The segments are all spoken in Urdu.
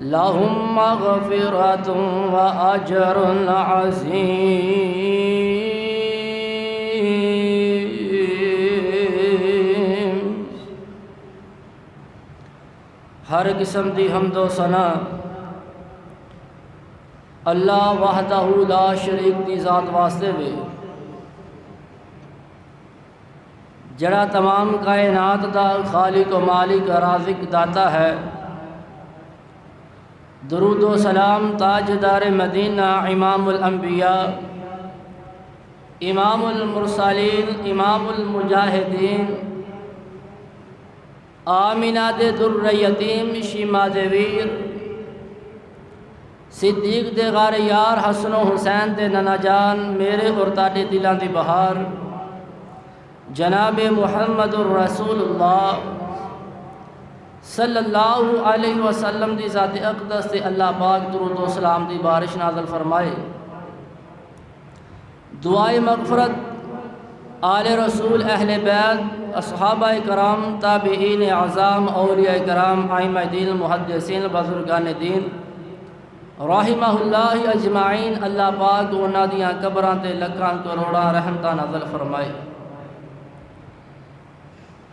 لهم مغفرة وأجر عظيم۔ ہر قسم دی حمد و ثنا اللہ وحدہ لا شریک دی ذات واسطے وے، جڑا تمام کائنات دا خالق و مالک رازق داتا ہے۔ درود و سلام تاجدار مدینہ، امام الانبیاء، امام المرسلین، امام المجاہدین، آمینہ دے در یتیم، شیما دے ویر، صدیق دے غار یار، حسن و حسین دے ننا جان، میرے اور تاڈے دلاں دی بہار، جناب محمد الرسول اللہ صلی اللہ علیہ وسلم دی ذات اقدس تے اللہ پاک درود و سلام دی بارش نازل فرمائے۔ دعائے مغفرت آل رسول، اہل بیت، اصحابہ کرام، تابعین اعظام، اولیاء کرام، ائمہ دین، محدثین، بزرگان دین رحمہ اللہ اجمعین، اللہ پاک انہاں دیاں قبراں تے لکھاں کروڑاں رحمتاں نازل فرمائے۔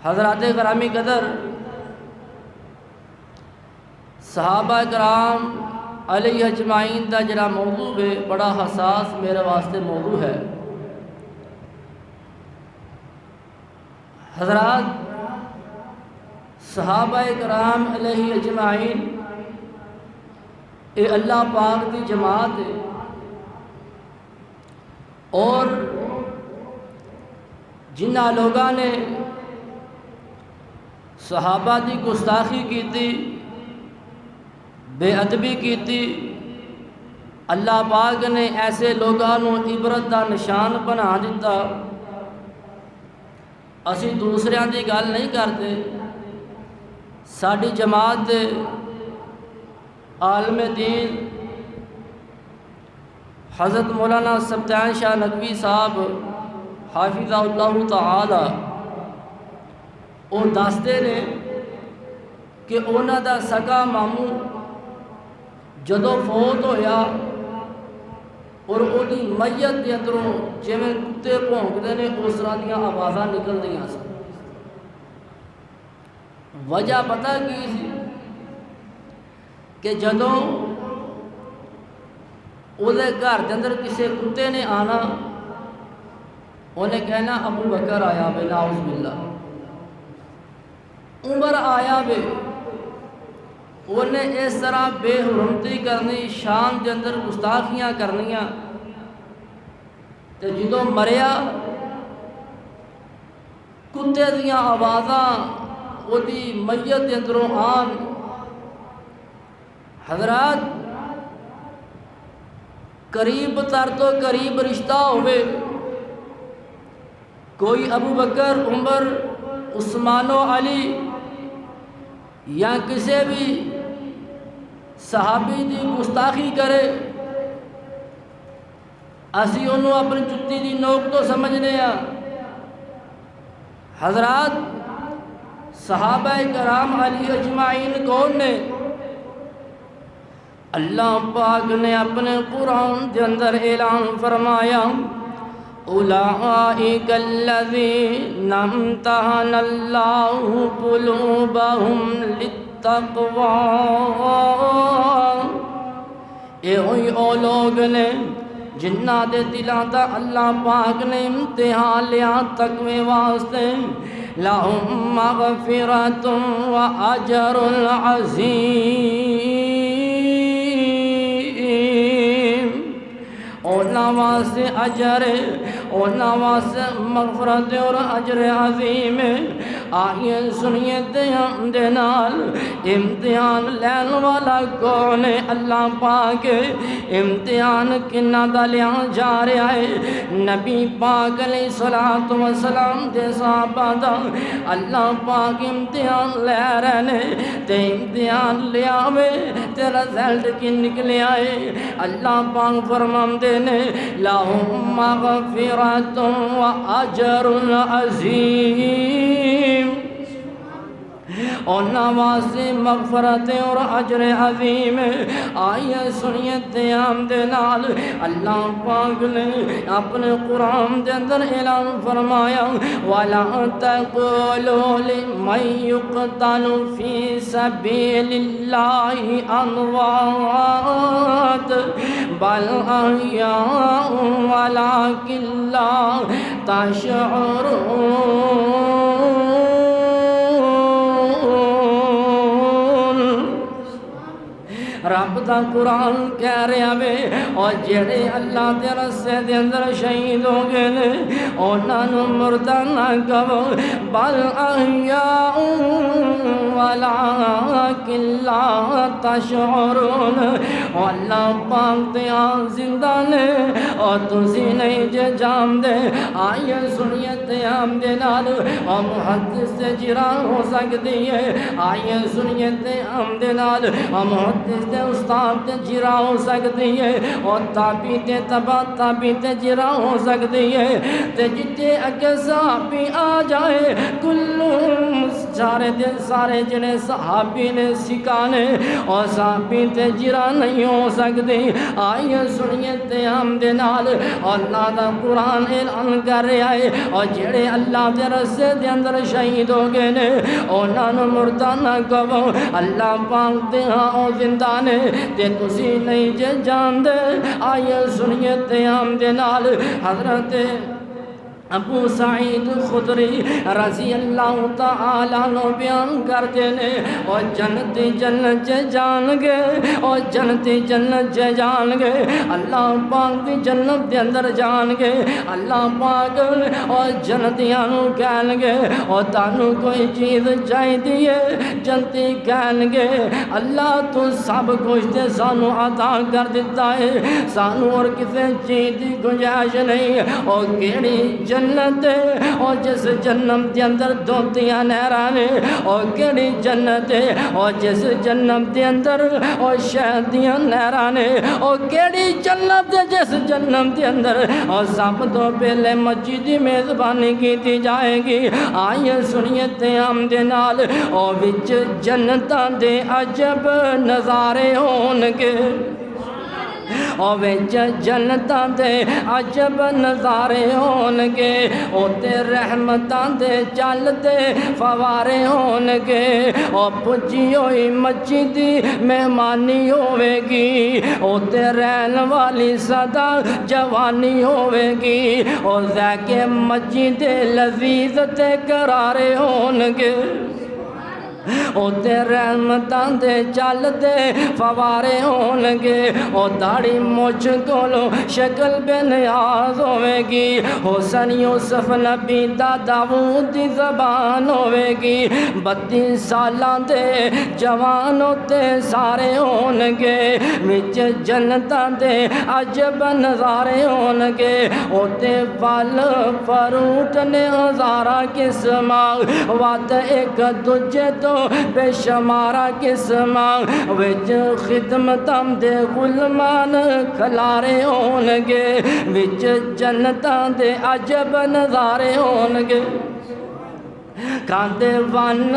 حضرات گرامی قدر، صحابہ کرام علیہ اجمعین دا جڑا موضوع ہے بڑا حساس میرے واسطے موضوع ہے۔ حضرات، صحابہ کرام علیہ اجمعین اے اللہ پاک دی جماعت ہے، اور جنہ لوگاں نے صحابہ دی گستاخی کیتی، بے ادبی کیتی، اللہ پاک نے ایسے لوگاں نو عبرت دا نشان بنا دیتا۔ اسی دوسریاں دی گل نہیں کرتے، ساڈی جماعت دے عالم دین حضرت مولانا سبطین شاہ نقوی صاحب حافظہ اللہ تعالی وہ دستے نے کہ انہاں دا سگا ماموں جدو فوت ہویا اور اُہدی میت دے اندروں جویں کتے بھونکدے نے اس طرح دیاں آوازاں نکل دیاں سن۔ وجہ پتہ کی سی کہ جدوں اودے گھر دے اندر کسے کتے نے آنا، انہیں کہنا ابو بکر آیا بے، نعوذ باللہ، عمر آیا بے، انہیں اس طرح بے حرمتی کرنی، شان دے اندر گستاخیاں کرنیاں، تے جدوں مریا کتے دیاں آوازاں وہ دی میت دے اندروں آن۔ حضرات، قریب تر تو قریب رشتہ ہوئے، کوئی ابو بکر، عمر، عثمان و علی یا کسی بھی صحابی دی گستاخی کرے، اسی انہوں اپنی جتی دی نوک تو سمجھنے ہیں۔ حضرات، صحابہ کرام علی اجمعین کون نے؟ اللہ پاک نے اپنے قرآن دے اندر اعلان فرمایا، اولئک الذین امتحن اللہ قلوبہم للتقوی، اے ہوئی او لوگ نے جنہ دے دلاں دا اللہ پاک نے امتحان لیا تقوی واسطے، لہم مغفرۃ و اجر عظیم، اونا واسطے اجر، اونا واسطے مغفرت اور اجر عظیم۔ آئیے سنیے دے نال، امتحان لین والا کون ہے؟ اللہ پاک۔ امتحان کنہ دا لیا جا رہا ہے؟ نبی پاک علیہ السلام دے صحابہ دا اللہ پاک امتحان لے رہنے، تے امتحان لیا میں تے رزلٹ کی نکلے آئے۔ اللہ پاک فرمان دینے، لہم مغفرۃ و اجر عظیم، انہاں واسطے مغفرت اور اجر عظیم آئیے سنیے تیام دے نال اللہ پاک نے اپنے قرآن دے اندر اعلان فرمایا وَلَا تَقُولُوا لِمَن يُقْتَلُ فِي سَبِيلِ اللَّهِ أَمْوَاتٌ بَلْ أَحْيَاءٌ وَلَكِنْ لَا تَشْعُرُونَ رب دا قرآن کہہ رہا وے اور جڑے اللہ دے رستے دے اندر شہید ہو گئے نے انہاں نوں مردہ نہ کہو بل احیاء ولکن لا تشعرون اللہ پاک تے زندہ نے اور تسی نہیں جے جان دے آئیے سنیے تیام دے نال اور محدث سے جرا ہو سکتی ہے آئیے سنیے تیام دے نال اور محدث استاد تے جرا ہو سکتی ہے اور تابی تے تبا تابی تے جرا ہو سکتی ہے تے جتے اگے صحابی آ جائے کلو سارے جنے صحابی نے سکھانے اور صحابی تے جرا نہیں ہو سکتی آئیے سنیے تیام دے نال اور اللہ دا قرآن اعلان کر رہا ہے اور جڑے اللہ دے رستے دے اندر شہید ہو گئے نے انہاں نوں مردہ نہ کہو اللہ پاک دے ہاں او زندہ نے تے تسی نہیں جے جان دے آئیے سنیے تیام دے نال حضرت ابو سعید خدری رضی اللہ تعالیٰ عنہ بیان کرتے نے اور جنتی جنت جے جان گے اور جنتی جنت جے جان گے اللہ پاک دی جنت دے اندر جان گے اللہ پاک اور جنتیاں نوں کہن گے اور تانوں کوئی چیز چاہی دیئے جنتی کہن گے اللہ تو سب کچھ تے سانوں عطا کر دیتا ہے سانوں اور کسے چیز دی گنجائش نہیں اور کیڑی جنت اور جس جنم دے اندر دوتیاں نہرانے اور کیڑی جنت اور جس جنم دے اندر اور شہدیاں نہرانے اور کیڑی جنت جس جنم دے اندر اور سب تو پہلے مسجد میزبانی کی جائے گی آئیے سنیے تیام دے نال اور وچ جنتاں دے عجب نظارے ہونگے اور وچ جنتاں دے عجب نظارے ہونگے اوتے رحمتاں دے چل دے فوارے ہونگے اور پجی ہوئی مچھی دی مہمانی ہوے گی اوتے رہن والی صدا جوانی ہوے گی اور ذائقے مچھی دے لذیذ تے قرارے ہونگے اوتے رحمتاں دے چل دے فوارے ہونگے اور داڑھی مجھ کولو شکل بے نیاز ہوے گی حسن یوسف نبی دا داؤد دی زبان ہوے گی 32 سالاں دے جوان ہوتے سارے ہونگے وچ جنتاں دے عجب نظارے ہونگے اوتے پھل فروٹ نے ہزارہ قسماں وعد ایک دجے تو بے شمارہ قسماں وچ خدمتاں دے غلمان کھلارے ہونگے وچ جنتاں دے عجب نظارے ہونگے کاندے ون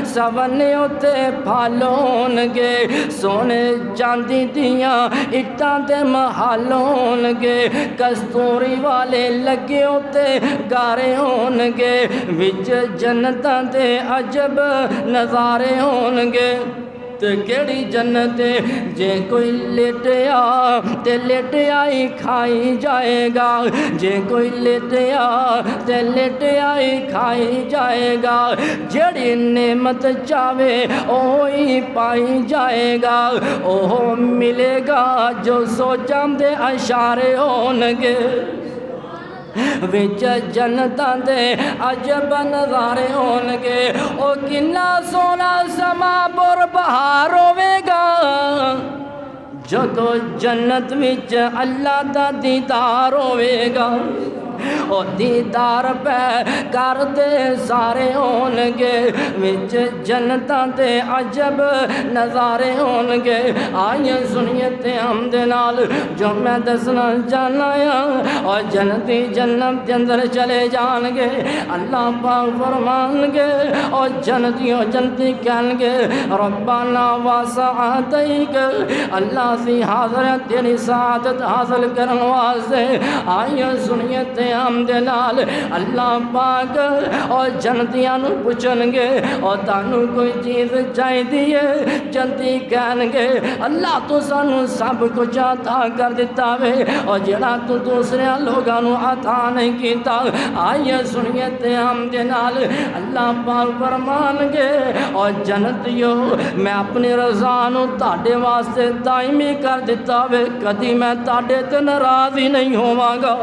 سونے ہوتے پھل ہونگے سونے چاندی دیاں اٹاں دے محل ہونگے کستوری والے لگے ہوتے گارے ہونگے وچ جنتاں دے عجب نظارے ہونگے تے کیڑی جنت جے کوئی لیٹیا تے لیٹیا ہی کھائی جائے گا جے کوئی لیٹیا تے لیٹیا ہی کھائی جائے گا جڑی نعمت چاہے وہی پائی جائے گا وہ ملے گا جو سوچاں دے اشارے ہونگے وچ جنتاں دے عجب نظارے ہونگے او کنا سونا سما بر بہار ہوے گا جدو جنت وچ اللہ دا دیدار ہوے گا او دیدار پہ کرتے سارے ہون گے وچ جنتاں تے عجب نظارے ہون گے آئیے سنیے تے ہم دے نال جو میں دسنا چاہنا اور جنتی جنت دے اندر چلے جان گے اللہ پاک فرمان گے اور جنتیوں جنتی کہن گے ربنا واسعتیک اللہ سی حاضر تیری سعادت حاصل کرن واسطے آئیے سنیے تے ہم دے نال اللہ پاک اور جنتیاں نو پوچھن گے اور تانوں کوئی چیز چاہی دیئے جنتی کہن گے اللہ تو سانو سب کچھ عطا کر دیتا وے اور جڑا تو دوسرے لوگاں نو عطا نہیں کیتا آئیے سنیے تے ہم دے نال اللہ پاک فرمان گے اور جنتیوں میں اپنی رضا نو تاڑے واسطے دائمی کر دیتا وے کدی میں تاڑے تے ناراضی نہیں ہوواں گا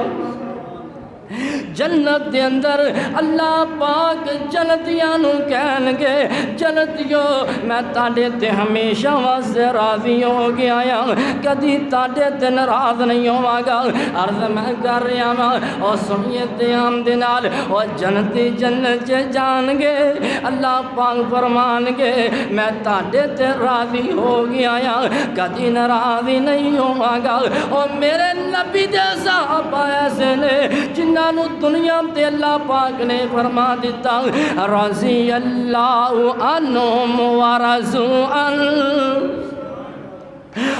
جنت دے اندر اللہ پاک جنتیاں نو کہن گے جنتیوں میں تاڑے تے ہمیشہ واسطے راضی ہو گیا کدی تاڑے تے ناراض نہیں ہوواں گا عرض میں کر رہا ہاں اور سنیے تے ہم دے نال اور جنتی جنت چ جان گے اللہ پاک فرمان گے میں تاڑے تے راضی ہو گیا کدی ناراضی نہیں ہوواں گا اور میرے نبی دے صحابہ ایسے نے جنہاں نو دنیا تے اللہ پاک نے فرما دیتا رضی اللہ عنہم ورضوا عنہ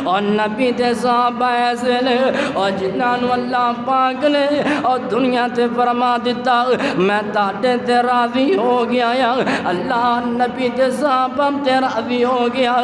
اور نبی دے صحابہ ایسے نے اور جنہاں نو اللہ پاک نے اور دنیا تے فرما دیتا میں تاڑے تے راضی ہو گیا اللہ نبی دے صحابہ تے راضی ہو گیا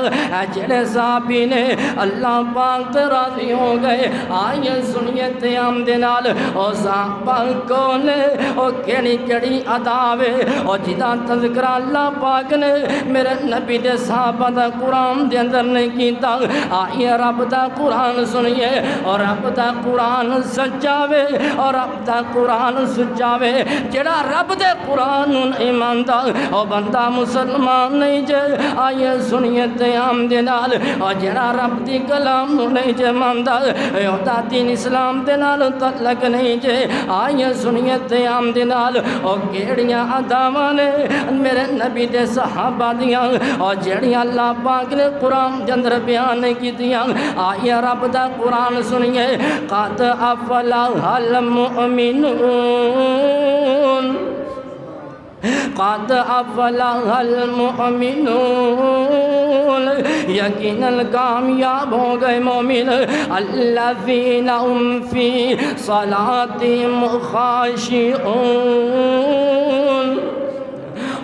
جڑے صحابی نے اللہ پاک تے راضی ہو گئے آئیے سنیے تے ہم دے نال اور صحابہ کون اور کیڑی کیڑی عداوے اور جدا تذکرہ اللہ پاک نے میرے نبی دے صحابہ دا قرآن دے اندر نہیں کیتا آئیے رب دا قرآن سنیے اور رب دا قرآن سچاوے اور رب دا قرآن سچاوے جڑا رب دے قرآن نہیں مانتا اور بندہ مسلمان نہیں جے آئیے سنیے تے ہم دے نال اور جڑا رب دی کلام نہیں جے مانتا دا دین اسلام دے نال تعلق نہیں جے آئیے سنیے تے ہم دے نال اور کیڑیاں عداواں نے میرے نبی دے صحابہ دیاں اور جڑیاں اللہ پاک نے قرآن دے اندر بیان نہیں کی دیا آئیے رب دا قرآن سنیے قد افلح المؤمنون قد افلح المؤمنون یقیناً کامیاب ہو گئے مومن الذین هم فی صلاتہم خاشعون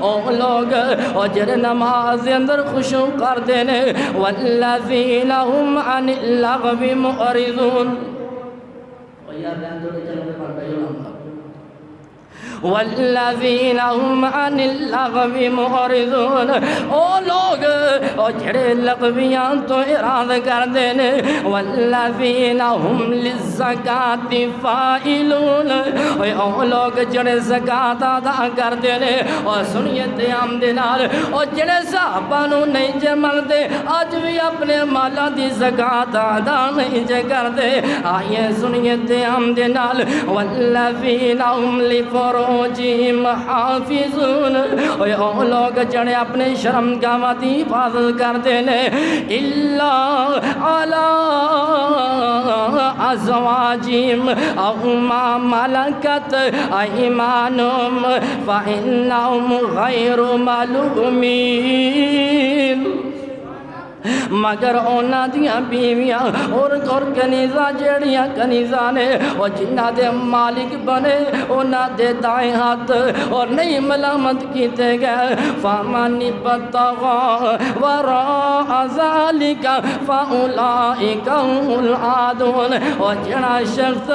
او لوگ اور جڑے نماز اندر خشوع کر دینے والذین هم عن اللغو معرضون والذین هم عن اللغو معرضون او لوگ اور جڑے لغویاں تو اراد کر دینے والذین هم للزکاة فاعلون او لوگ جڑے زکاة ادا کر دینے اور سنیے تے ہم دے نال اور جڑے صحابہ نو نہیں جے ملدے آج بھی اپنے مالا دی زکاة ادا نہیں جے کر دے آئیے سنیے تے ہم دے نال والذین هم لفروجہم حافظون او لوگ جڑے اپنے شرمگاہ دی حفاظت کر دینے الا علی ازواجہم او ما ملکت ایمانہم فإنہم غیر ملومین مگر اونا دیاں بیویاں اور کنیزہ جڑیاں کنیزہ نے اور جنہ دے مالک بنے اونا دے دائیں ہاتھ اور نہیں ملامت کیتے گئے فَمَنِ ابْتَغَىٰ وَرَاءَ ذَلِكَ فَأُولَٰئِكَ هُمُ الْعَادُونَ اور جڑا شخص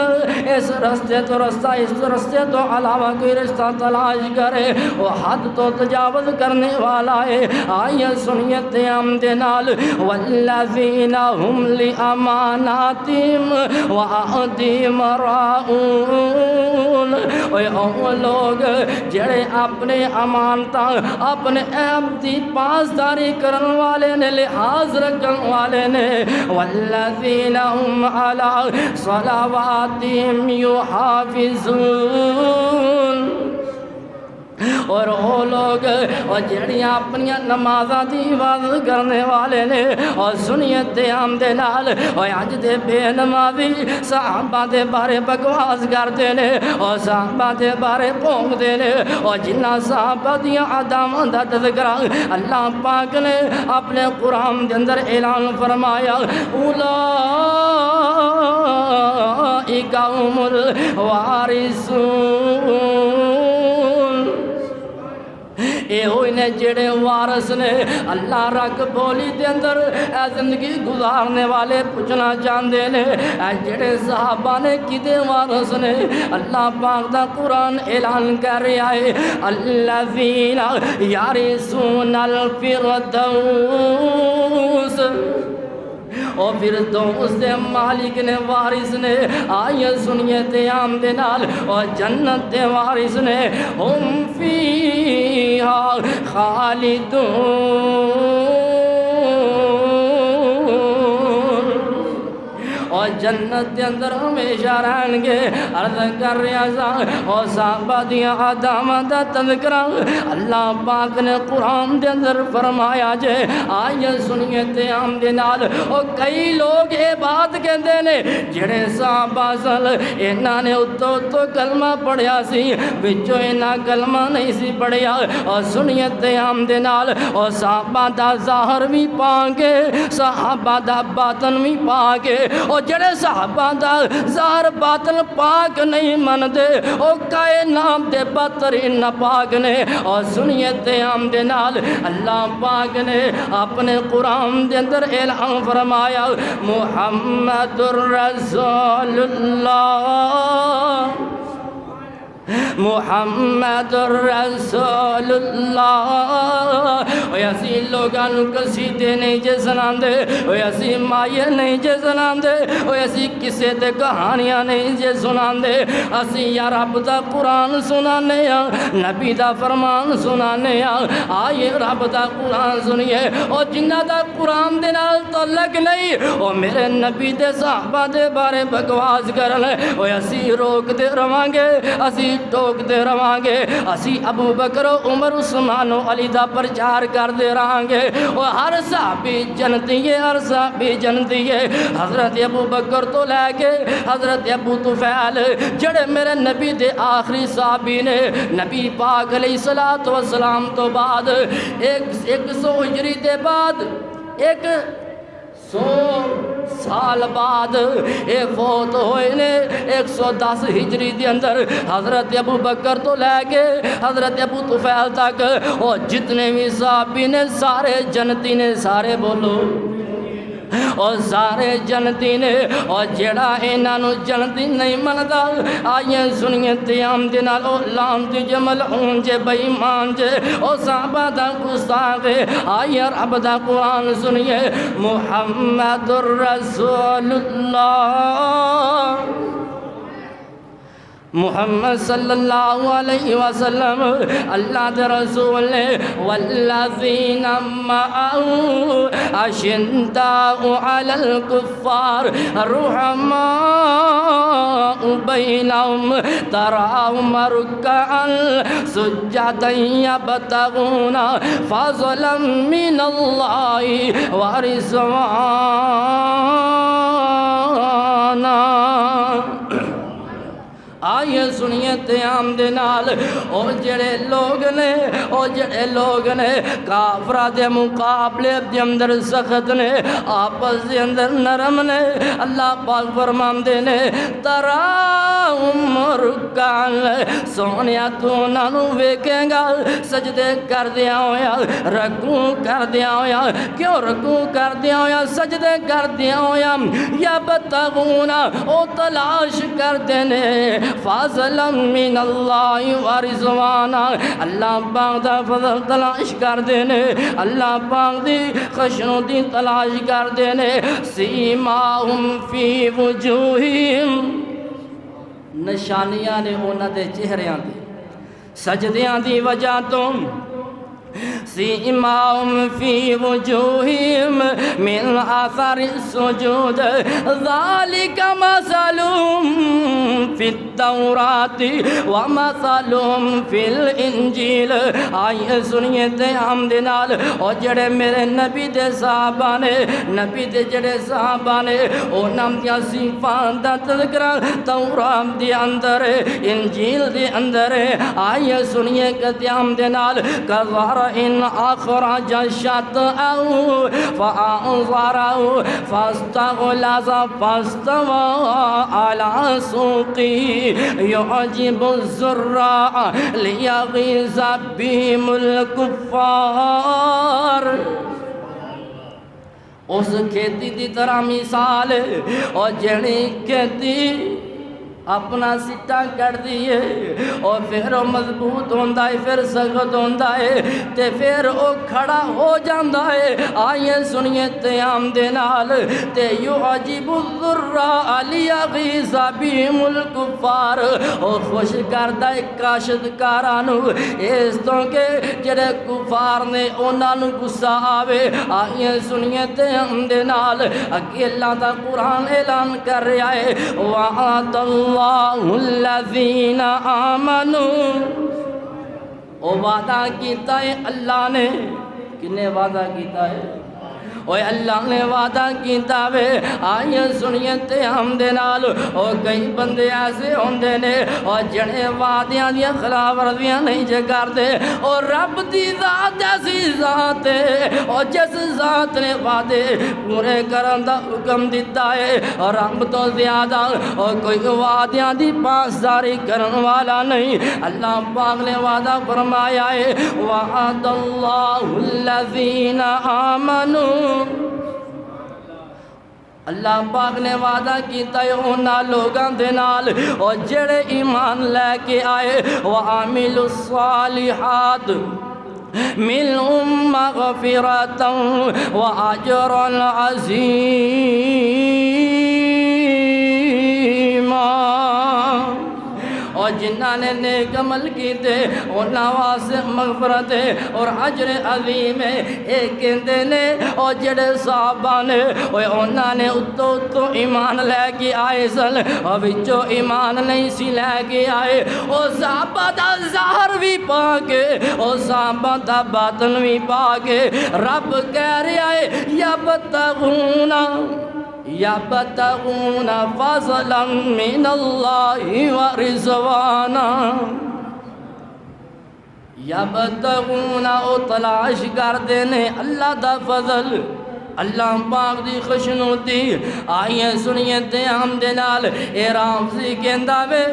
اس رستے تو علاوہ کوئی رشتہ تلاش کرے وہ حد تو تجاوز کرنے والا ہے آئیے سنیے تے ہم دے نال والذین هم لأماناتهم وعہدہم راعون۔ وہ لوگ جڑے اپنے امانتاں اپنے عہد دی پاسداری کرن والے نے، لحاظ رکھن والے نے، والذین هم علی صلواتہم یحافظون۔ اور وہ لوگ جڑیاں اپنی نمازاں دی حفاظت کرنے والے نے، اور سنیت دے عام دے نال اور اج دے بے نمازی صحابہ دے بارے بکواس کرتے نے، اور صحابہ دے بارے بھونکتے نے، اور جنہ صحابہ دیاں اداماں دا تذکرہ اللہ پاک نے اپنے قرآن دے اندر اعلان فرمایا، اولئک هم الوارثون۔ اے ہوئی نے جڑے وارث نے، اللہ رکھ بولی دے اندر اے زندگی گزارنے والے پوچھنا چاہتے نے، اے جڑے صحابہ نے کدے وارث نے؟ اللہ پاک دا قرآن اعلان کر رہا ہے، الذین یرثون الفردوس۔ اور فردوس دے مالک نے، وارث نے، آئیے سنیے تیام دے نال، اور جنت دے وارث نے، ہم فیہا خالدون۔ اور جنت دے اندر ہمیشہ رہن گے۔ عرض کر رہا سا اور صحابہ دیاں اداماں دا تذکرہ اللہ پاک نے قرآن دے اندر فرمایا جے، آئیے سنیے تیام دے نال۔ اور کئی لوگ یہ بات کہندے نے جڑے صحابہ سن انہاں نے اتو کلمہ پڑھیا سی، وچوں انہاں کلمہ نہیں سی پڑھیا۔ اور سنیے تیام دے نال، اور صحابہ دا ظاہر بھی پا کے، صحابہ دا باطن بھی پا کے، اور جڑے صحابہ دا ظاہر باطن پاک نہیں من دے، او کائنات دے بدترین ناپاک نے۔ اور سنیے تیام دے نال اللہ پاک نے اپنے قرآن دے اندر اعلان فرمایا، محمد الرسول اللہ، محمد الرسول اللہ۔ اسی لوگاں نو قصیدے نہیں جے سناندے، اسی مائے نہیں جے سناندے، اسی کسے تے کہانیاں نہیں جے سناندے، اسی یا رب دا قرآن سنانے ہاں، نبی دا فرمان سنانے ہاں۔ آئیے رب دا قرآن سنیے، اور جنہ دا قرآن دے نال تعلق نہیں او میرے نبی دے صحابہ دے بارے بکواس کرن، اسی روک دے رواں گے، اسی ٹوک دے رواں گے، اسی ابو بکر و عمر عثمان و علی دا پرچار کر دے رہاں گے۔ اور ہر صحابی جنتی ہے، ہر صحابی جنتی ہے، حضرت ابو بکر تو لے کے حضرت ابو طفیل جڑے میرے نبی دے آخری صحابی نے، نبی پاک علیہ السلام تو بعد 100 ہجری دے بعد 100 سال بعد اے فوت ہوئے نے۔ 110 ہجری دے اندر حضرت ابو بکر تو لے کے حضرت ابو طفیل تک، اور جتنے بھی صحابی نے سارے جنتی نے، سارے بولو، اور سارے جنتی نے۔ اور جڑا انہاں نو جنتی نہیں مندا، آئیے سنیے تیام دے نال، او لعنت جے ملعون جے بے ایمان جے، او صحابہ دا گستاخ، آئیے رب دا قرآن سنیے، محمد الرسول اللہ، محمد صلی اللہ علیہ وسلم اللہ دے رسول نے، والذین معه اشداء علی الکفار رحماء بینہم تراہم رکعا سجدا یبتغون فضلا من اللہ ورضوانا۔ آئیے سنیے تیام دے نال، او جڑے لوگ نے کافرہ دے مقابلے دے اندر سخت نے، آپس دے اندر نرم نے، اللہ پاک فرماندے نے، تراہم رکعن، سونیا تو نانو ویکھیں گا سجدے کر دیا ہویا، رکوع کر دیا ہویا۔ کیوں رکوع کر دیا ہویا، سجدے کر دیا ہویا؟ یا بتغونا، او تلاش کر دینے، فضلا من اللہ و رضوانا اللہ پاک دا فضل تلاش کر دینے اللہ پاک دی خشنودی تلاش کر دینے سیماہم فی وجوہم نشانیاں نے انہاں دے چہریاں دے سجدیاں دی وجہ تو سیماہم فی وجوہم من آثار السجود ذالک مثلہم فی التورات ومثلہم فی الانجیل آئیے سنیے تے ہم دنال اور جڑے میرے نبی دے صحابہ نے نبی دے جڑے صحابہ نے او نام دیا صفات دا تذکرہ تورات دے اندر انجیل دے اندر آئیے سنیے کہ ہم دنال کذار إن أخرج شطأه فأنظره فاستغلظ فاستوى على سوقه يعجب الزراع ليغيظ بهم الكفار اس کھیتی دی طرح مثال اور جڑی کھیتی اپنا سٹا کر دیئے اور پھر وہ مضبوط ہوندہ ہے پھر سخت ہوندہ ہے تے پھر وہ کھڑا ہو جاندہ ہے آئیے سنیے تیام دینال تے یعجب الذراء لیغیظ بہم الکفار اور خوش کردہ کاشتکارانو اس تو کہ جڑے کفار نے انہوں گسا آوے آئیے سنیے تیام دینال اگے اللہ تا قرآن اعلان کر رہا ہے وَعَدَ اللَّهُ الَّذِينَ آمَنُوا او وعدہ کیتا ہے اللہ نے کنے وعدہ کیتا ہے اوہ اللہ نے وعدہ کیتا ہے آئیے سنیے تے ہم دینال اور کئی بندے ایسے ہوندے نے اور جڑے وعدیاں دیا خلاف ورزیاں نہیں جگار دے اور رب دی ذات ایسی ذات ہے اور جس ذات نے وعدے پورے کرن دا حکم دیتا ہے اور رب تو زیادہ اور کوئی وعدیاں دی پاسداری کرن والا نہیں اللہ پاک نے وعدہ فرمایا ہے وعد اللہ الذین آمنوا اللہ پاک نے وعدہ کیتا ہے انہاں لوگاں دے نال اور جڑے ایمان لے کے آئے وعاملوا الصالحات منہم مغفرتا واجرا عظیما اور جنہاں نے نیک عمل کیتے انہاں واسطے مغفرت اور اجر عظیم ہے ایک کہندے نے اور جڑے صحابہ نے انہاں نے اتو ایمان لے کے آئے سن اور وچوں ایمان نہیں سی لے کے آئے اور صحابہ دا ظاہر بھی پا کے اور صحابہ دا باطن بھی پا کے رب کہہ رہا ہے یبتغون فضلا من اللہ ورضوانا یبتغون او تلاش کر دینے اللہ دا فضل اللہ پاک دی خوشنودی آئیے سنیے تے ہم دے نال اے رامزی کہندہ وے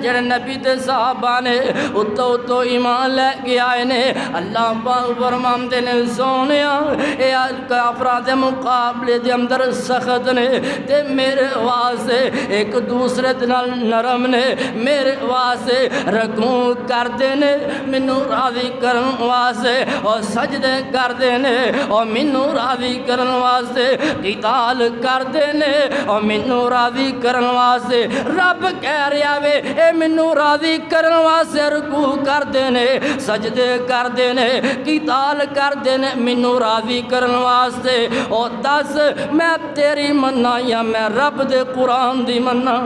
جڑے نبی تے صحابہ نے اتو ایمان لے کے آئے نے اللہ پاک فرمان دے نے سونیا اے افراد مقابلے دے اندر سخت نے تے میرے واسے ایک دوسرے دے نال نرم نے میرے واسے رکوں کر دینے منو راضی کرن واسے اور سجدے کر دینے اور منو راضی کرن واسطے قتال کر دینے اور منو راضی کرن واسطے رب کہہ رہا وے اے منو راضی کرن واسطے رکوع کر دینے سجدے کر دینے قتال کر دینے منو راضی کرن واسطے اور دس میں تیری مننا یا میں رب دے قرآن دی مننا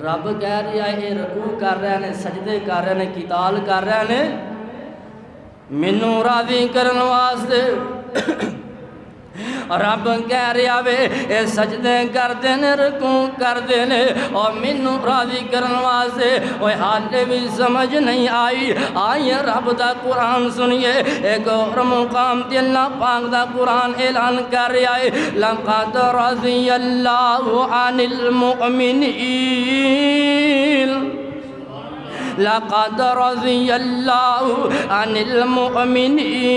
رب کہہ رہا ہے اے رکوع کر رہے ہیں سجدے کر رہے ہیں قتال کر رہے ہیں منو راضی کرن واسطے رب کہہ رہا وے اے سجدے کر دینے رکوع کر دینے اور منو راضی کرن واسطے اوہ حالے بھی سمجھ نہیں آئی آئیے رب دا قرآن سنیے ایک اور مقام تے اللہ پاک دا قرآن اعلان کر رہا ہے لَقَدْ رَضِيَ اللَّهُ عَنِ الْمُؤْمِنِينَ لَقَدْ رَضِيَ اللَّهُ عَنِ الْمُؤْمِنِينَ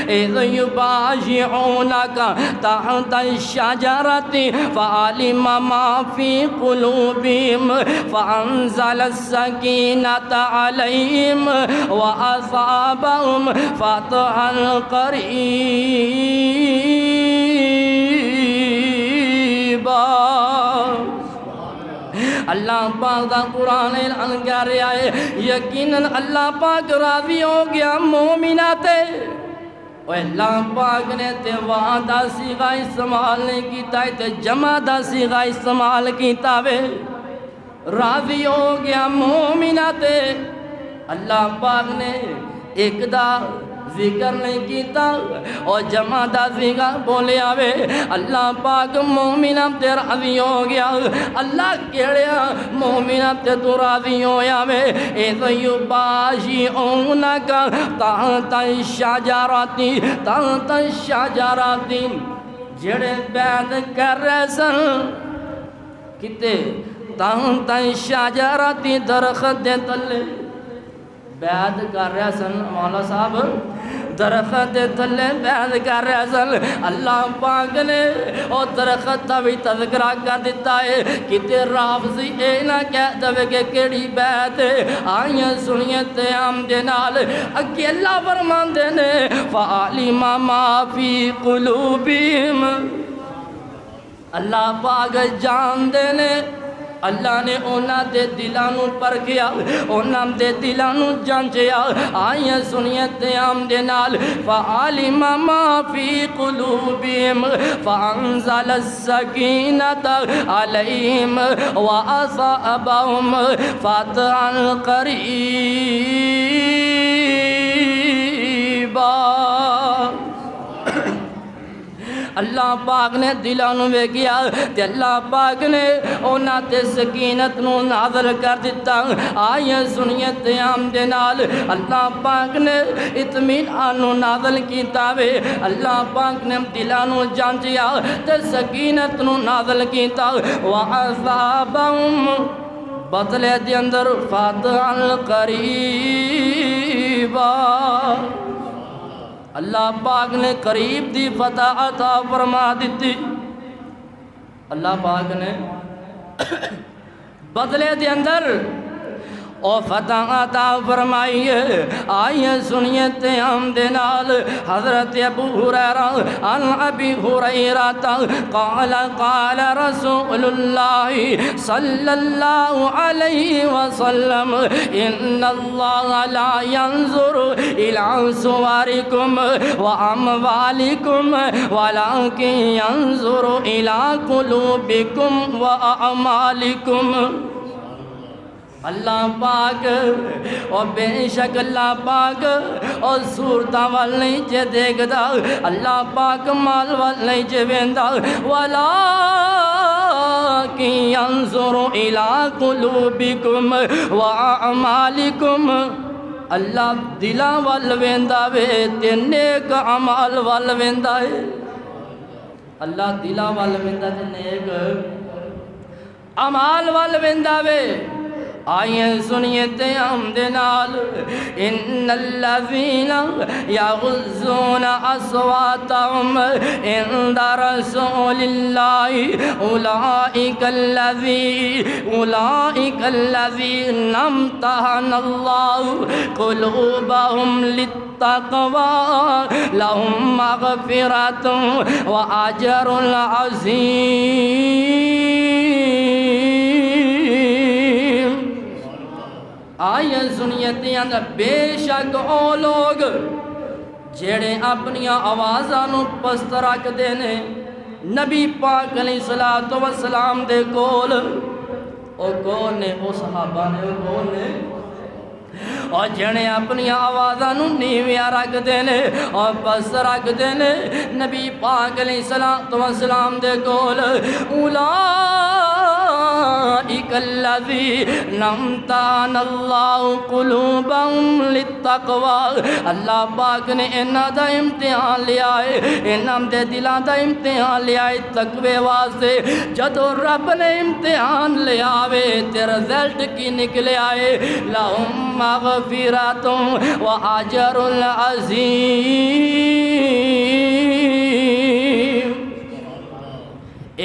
إذ يبايعونك تحت الشجرة فعلم ما في قلوبهم فأنزل السكينة عليهم وأصابهم فتحا قريبا. اللہ پاک دا قرآن اعلان کر رہا ہے یقیناً اللہ پاک راضی ہو گیا مومنہ تے. اللہ پاک نے تے وعدہ صیغہ استعمال نہیں کیتا ہے تے جمع دا صیغہ استعمال کیتا ہے. راضی ہو گیا مومنہ تے. اللہ پاک نے ایک دا ذکر نہیں کیتا اور جمع دا ذکر بولے آوے. اللہ پاک مومنہ تے راضی ہو گیا. اللہ کہڑے مومنہ تے تو راضی ہو آوے. اِذْ يُبَايِعُونَكَ تَحْتَ الشَّجَرَةِ تحت الشَّجَرَةِ جڑے بیعت کر رہے سن کتے تحت الشَّجَرَةِ درخت دے تلے بیعت کر رہے سن. مولا صاحب درخت تھلے بیعت کر رہے سن. اللہ پاک نے اور درخت دا بھی تذکرہ کر دیتا ہے کتے رافضی اے نہ کہہ دے کہ کیڑی بیعت آئیں سنیے تے ہم دے نال اگے اللہ فرمان دے نے فَعَلِمَ مَا فِي قُلُوبِهِمْ. اللہ پاک جان دے نے اللہ نے اونا دے دلانو پرکھیا اونا دے دلانو جانچیا. آئیں سنیے تے ہم دے نال فَعَلِمَ مَا فِي قُلُوبِهِمْ فَأَنزَلَ السَّكِينَةَ عَلَيْهِمْ وَأَصَابَهُمْ فَتْحًا قَرِيبًا. اللہ پاک نے دلانو ویکھیا تے اللہ پاک نے اونا تے سکینت نو نازل کر دیتا. آئیں سنیے تے ہم دے نال اللہ پاک نے اطمینان نو نازل کیتا وے. اللہ پاک نے دلانو جانچیا تے سکینت نو نازل کیتا. وَأَصَابَهُمْ بدلے دے اندر فَتْحًا قَرِيبًا. اللہ پاک نے قریب دی فتح عطا فرما دیتی. اللہ پاک نے بدلے دے اندر اور فتح عطا فرمائی ہے. آئیں سنیے تے ہم دے نال حضرت ابو ہریرہ عن ابی ہریرہ قال قال رسول اللہ صلی اللہ علیہ وسلم ان اللہ لا ينظر الى صورکم واموالکم ولكن ينظر الى قلوبکم واعمالکم. اللہ پاک اور بے شک اللہ پاک اور صورتاں وال نہیں جے دیکھدا. اللہ پاک مال وال نہیں جے ویندا. وَلَكِنْ يَنْظُرُ إِلَىٰ قُلُوبِكُمْ وَأَعْمَالِكُمْ. اللہ دلاں وال ویندا وے تے نیک اعمال وال ویندا ہے. اللہ دلاں وال ویندا تے نیک اعمال وال ویندا وے. آئیں سنیے تے ہم دے نال ان الذین یغضون اصواتهم عند رسول اللہ اولئک الذین امتحن اللہ قلوبهم للتقوی لهم مغفرۃ واجر عظیم. آئیں سنیتے ہیں بے شک او لوگ جڑے اپنی آوازانو پست رکھ دینے نبی پاک علیہ السلام دے کول. او کون نے او صحابہ نے او کون نے اور جڑے اپنی آوازانو نیویاں رکھ دینے اور پست رکھ دینے نبی پاک علیہ السلام دے کول. اولئک الذین امتحن اللہ قلوبہم للتقوی، اللہ پاک نے انہاں دا امتحان لیا ہے، انہاں دے دلاں دا امتحان لیا ہے تقوی واسطے۔ جدو رب نے امتحان لیا وے تے رزلٹ کی نکلے آئے، لہم مغفرۃ و اجر عظیم،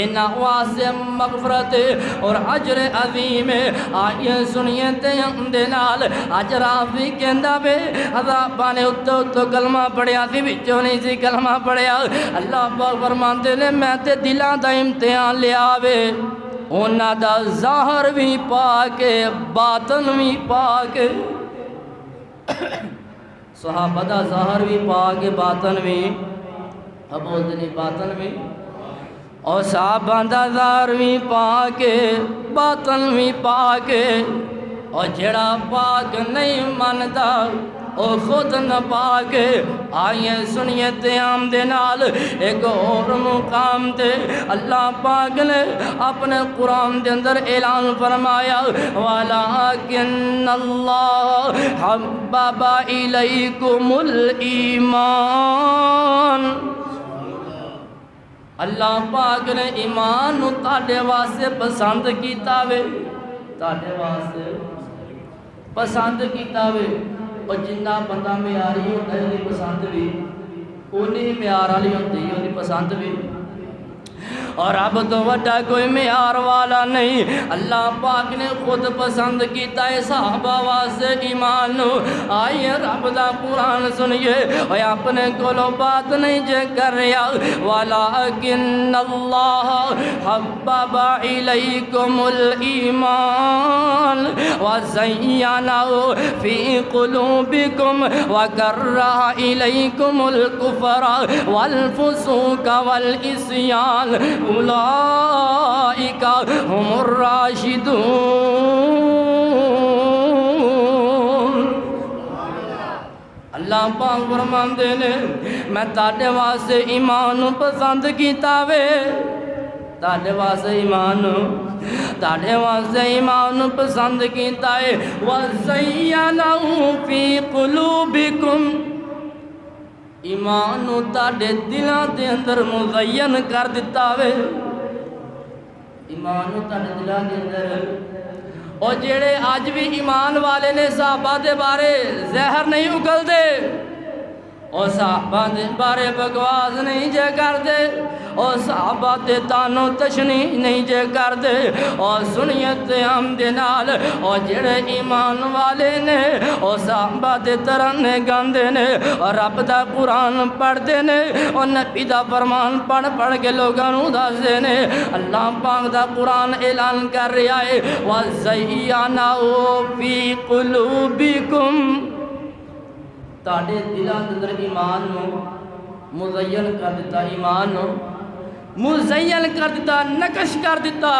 انہاں واسطے مغفرت اور اجر عظیم ہے۔ آئیے سنیے تے ہم دے نال اجر آفی کہندا وے، عذاباں نے اتو اتو کلمہ پڑھیا سی وچوں نہیں سی کلمہ پڑھیا، اللہ پاک فرماندے نے میں تے دلاں دا امتحان لیا وے، انہاں دا ظاہر بھی پاک ہے باطن بھی پاک ہے۔ صحابہ دا ظاہر بھی پاک ہے باطن بھی، اب بولتے نہیں باطن بھی، اور صحابہ دا ظاہر بھی پاک ہے باطن بھی پاک ہے، اور جڑا پاک نہیں مندا او خود نہ پاک ہے۔ آئیے سنیے تے ہم دے نال ایک اور مقام تے اللہ پاک نے اپنے قرآن دے اندر اعلان فرمایا، وَلَٰكِنَّ اللَّهَ حَبَّبَ إِلَيْكُمُ الْإِيمَانَ، اللہ پاک نے ایمان نو تاڑے واسطے پسند کیتا وے، تاڑے واسطے پسند کیتا وے، اور جنہ بندہ معیاری ہوتا ہے انہی پسند بھی انہی معیار والی ہوتی ہے، انہی پسند بھی، اور اب تو وڈا کوئی معیار والا نہیں۔ اللہ پاک نے خود پسند کیتا ہے صحابہ واسطے ایمان نو۔ آئیے رب دا قرآن سنیے، اور اپنے کولو بات نہیں جے کر رہا، وَلَٰكِنَّ اللَّهَ حَبَّبَ إِلَيْكُمُ الْإِيمَانَ وَزَيَّنَهُ فِي قُلُوبِكُمْ وَكَرَّهَ إِلَيْكُمُ الْكُفْرَ وَالْفُسُوقَ وَالْعِصْيَانَ اولئک هم الراشدون۔ اللہ پاک فرماندے نے میں تاڑے واسطے ایمان پسند کیتا وے، تاڑے واسطے ایمان پسند کیتا ہے، وَزَيَّنَهُ فِي قُلُوبِكُمْ، ایمان نو تاڑے دلاں دے اندر مزین کر دیتا وے، ایمان نو تاڑے دلاں دے اندر۔ اور جیڑے آج بھی ایمان والے نے صحابہ دے بارے زہر نہیں اگل دے، اور صحابہ دے بارے بکواس نہیں جے کر دے، اور صحابہ تے تانو تشنی نہیں جے کر دے، اور سنیت ہم دے نال، اور جڑے ایمان والے نے اور صحابہ تے ترنے گاندے نے، اور رب دا قرآن پڑھ دے نے، اور نبی دا فرمان پڑھ پڑھ کے لوگاں نو دس دے نے۔ اللہ پاک دا قرآن اعلان کر رہا ہے، وَزَيَّنَهُ فِي قُلُوبِكُمْ، تاڑے دلاں دے اندر ایمان نو مزین کر دیتا، ایمان نو مزین کر دیتا، نقش کر دیتا۔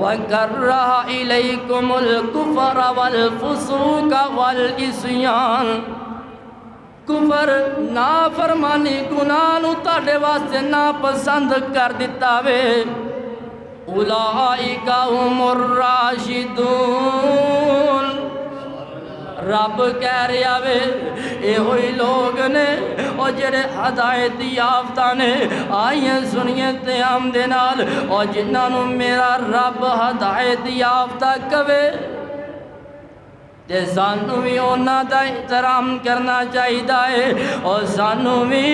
وَكَرَّهَ إِلَيْكُمُ الْكُفْرَ وَالْفُسُوقَ وَالْعِصْيَانَ، کفر نافرمانی گناہ نو تاڑے واسطے ناپسند کر دیتا وے، اولئک هم الراشدون۔ رب کہہ رہا وے اے ہوئی لوگ نے اور جڑے ہدایت یافتہ نے، آئیے سنیے تے ہم دے نال، اور جنہاں نو میرا رب ہدایت یافتہ کہے تے سانو بھی انہاں دا احترام کرنا چاہیے، اور سانو بھی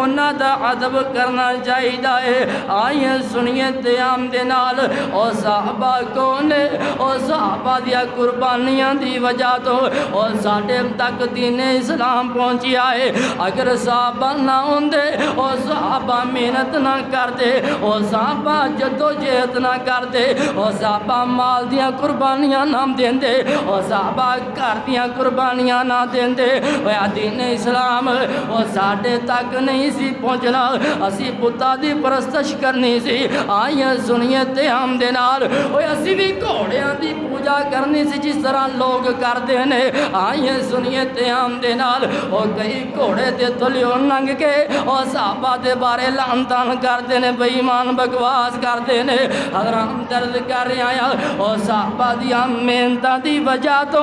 انہاں دا ادب کرنا چاہیے۔ آئیے سنیے تے ہم دے نال، اور صحابہ کون ہے، اور صحابہ دیا قربانیاں دی وجہ تو اور ساڈے تک دین اسلام پہنچیا ہے۔ اگر صحابہ نہ ہوندے، اور صحابہ محنت نہ کردے، اور صحابہ جدوجہد نہ کردے، اور صحابہ مال دیا قربانیاں نہ دیندے، اور صحابہ پاک گھر دیاں قربانیاں نہ دیندے ہویا دین اسلام وہ ساڈے تک نہیں سی پہنچنا اسی بتاں دی پرستش کرنی سی آئیے سنیے تے ہم دے نال ہویا اسی بھی گھوڑیاں دی پوجا کرنی سی جس طرح لوگ کردے نے آئیے سنیے تے ہم دے نال اور کئی گھوڑے دے تلیوں ننگ کے اور صحابہ دے بارے لعنتاں کردے نے بے ایمان بکواس کردے نے حضرت درد کر رہے آیا اور صحابہ دیاں محنتاں دی وجہ تو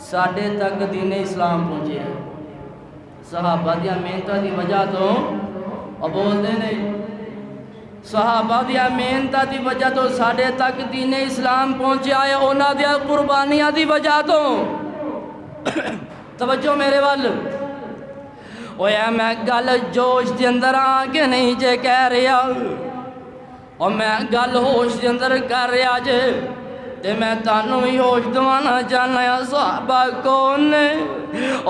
ساڈے تک دین اسلام پہنچے ہیں صحابہ دیاں محنتاں دی وجہ تو اور بول دے نہیں صحابہ دیاں محنتاں دی وجہ تو ساڈے تک دین اسلام پہنچے آئے انہاں دیاں قربانیاں دی وجہ تو توجہ میرے وال اویا میں گل جوش دے اندر آ کے نہیں جے کہہ رہا اور میں گل ہوش دے اندر کر رہا جے تے میں تانوں ہی ہوش دوانا چاہنا ہے صحابہ کون نے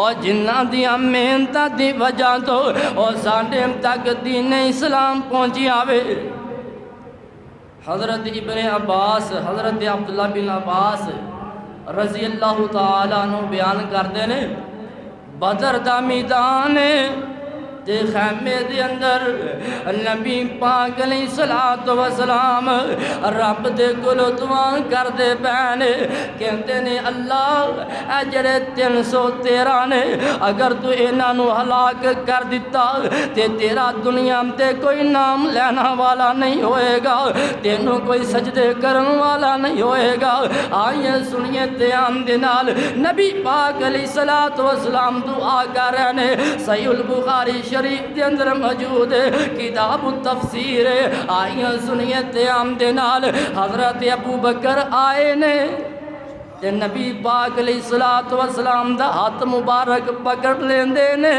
اور جنہ دیاں محنتاں دی وجہ تو اور ساڈے تک دین اسلام پہنچی آوے حضرت ابن عباس حضرت عبداللہ بن عباس رضی اللہ تعالیٰ عنہ بیان کردے نے بدر دا میدان تے خیمے دے اندر نبی پاک علیہ السلام رب دے کولوں دعا کردے پے کہندے نے اللہ اے جڑے 313 نے اگر تو انہاں نوں ہلاک کر دتا تے تیرا دنیا تے کوئی نام لینا والا نہیں ہوئے گا تینوں کوئی سجدے کرن والا نہیں ہوئے گا آئیے سنیے تے ہم دے نال نبی پاک علیہ السلام دعا کر رہے نے صحیح البخاری شریف دے اندر موجود ہے کتاب التفسیر آئیے سنیے تے ہم دے نال حضرت ابو بکر آئے نے تے نبی پاک علیہ السلام دا ہاتھ مبارک پکڑ لیندے نے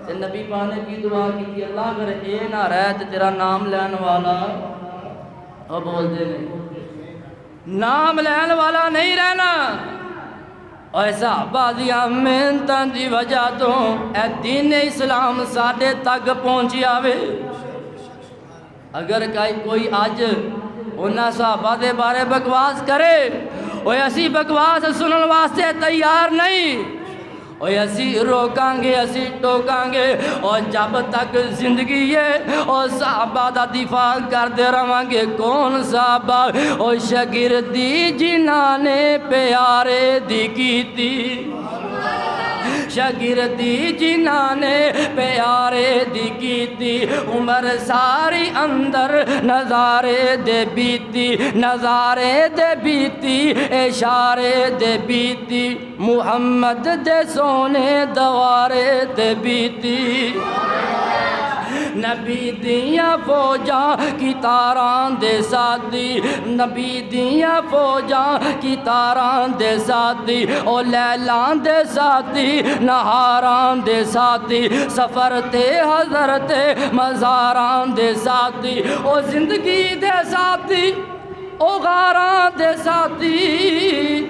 تے نبی پاک نے کی دعا کی اللہ اگر اے نہ رہے تے تیرا نام لین والا اور بول دے نہیں نام لین والا نہیں رہنا ایسا بازیاں محنتاں دی وجہ تو اے دین اسلام ساڈے تک پہنچی آوے اگر کوئی آج انہاں صحابہ دے بارے بکواس کرے وہ اسی بکواس سنن واسطے تیار نہیں اور اسی روکاں گے اسی ٹوکاں گے اور جب تک زندگی ہے اور صحابہ دا دفاع کردے رہاں گے کون صحابہ اور شاگردی جنہاں نے پیارے دی کیتی شاگردی جنہاں نے پیارے دی کیتی عمر ساری اندر نظارے دے بیتی نظارے دے بیتی اشارے دے بیتی محمد دے سونے دوارے دے بیتی نبی دیاں فوجاں کی تاراں دے ساتھی نبی دیاں فوجاں کی تاراں دے ساتھی او لیلاں دے ساتھی نہاراں دے ساتھی سفر تے حضرت مزاراں دے ساتھی او زندگی دے ساتھی او غاراں دے ساتھی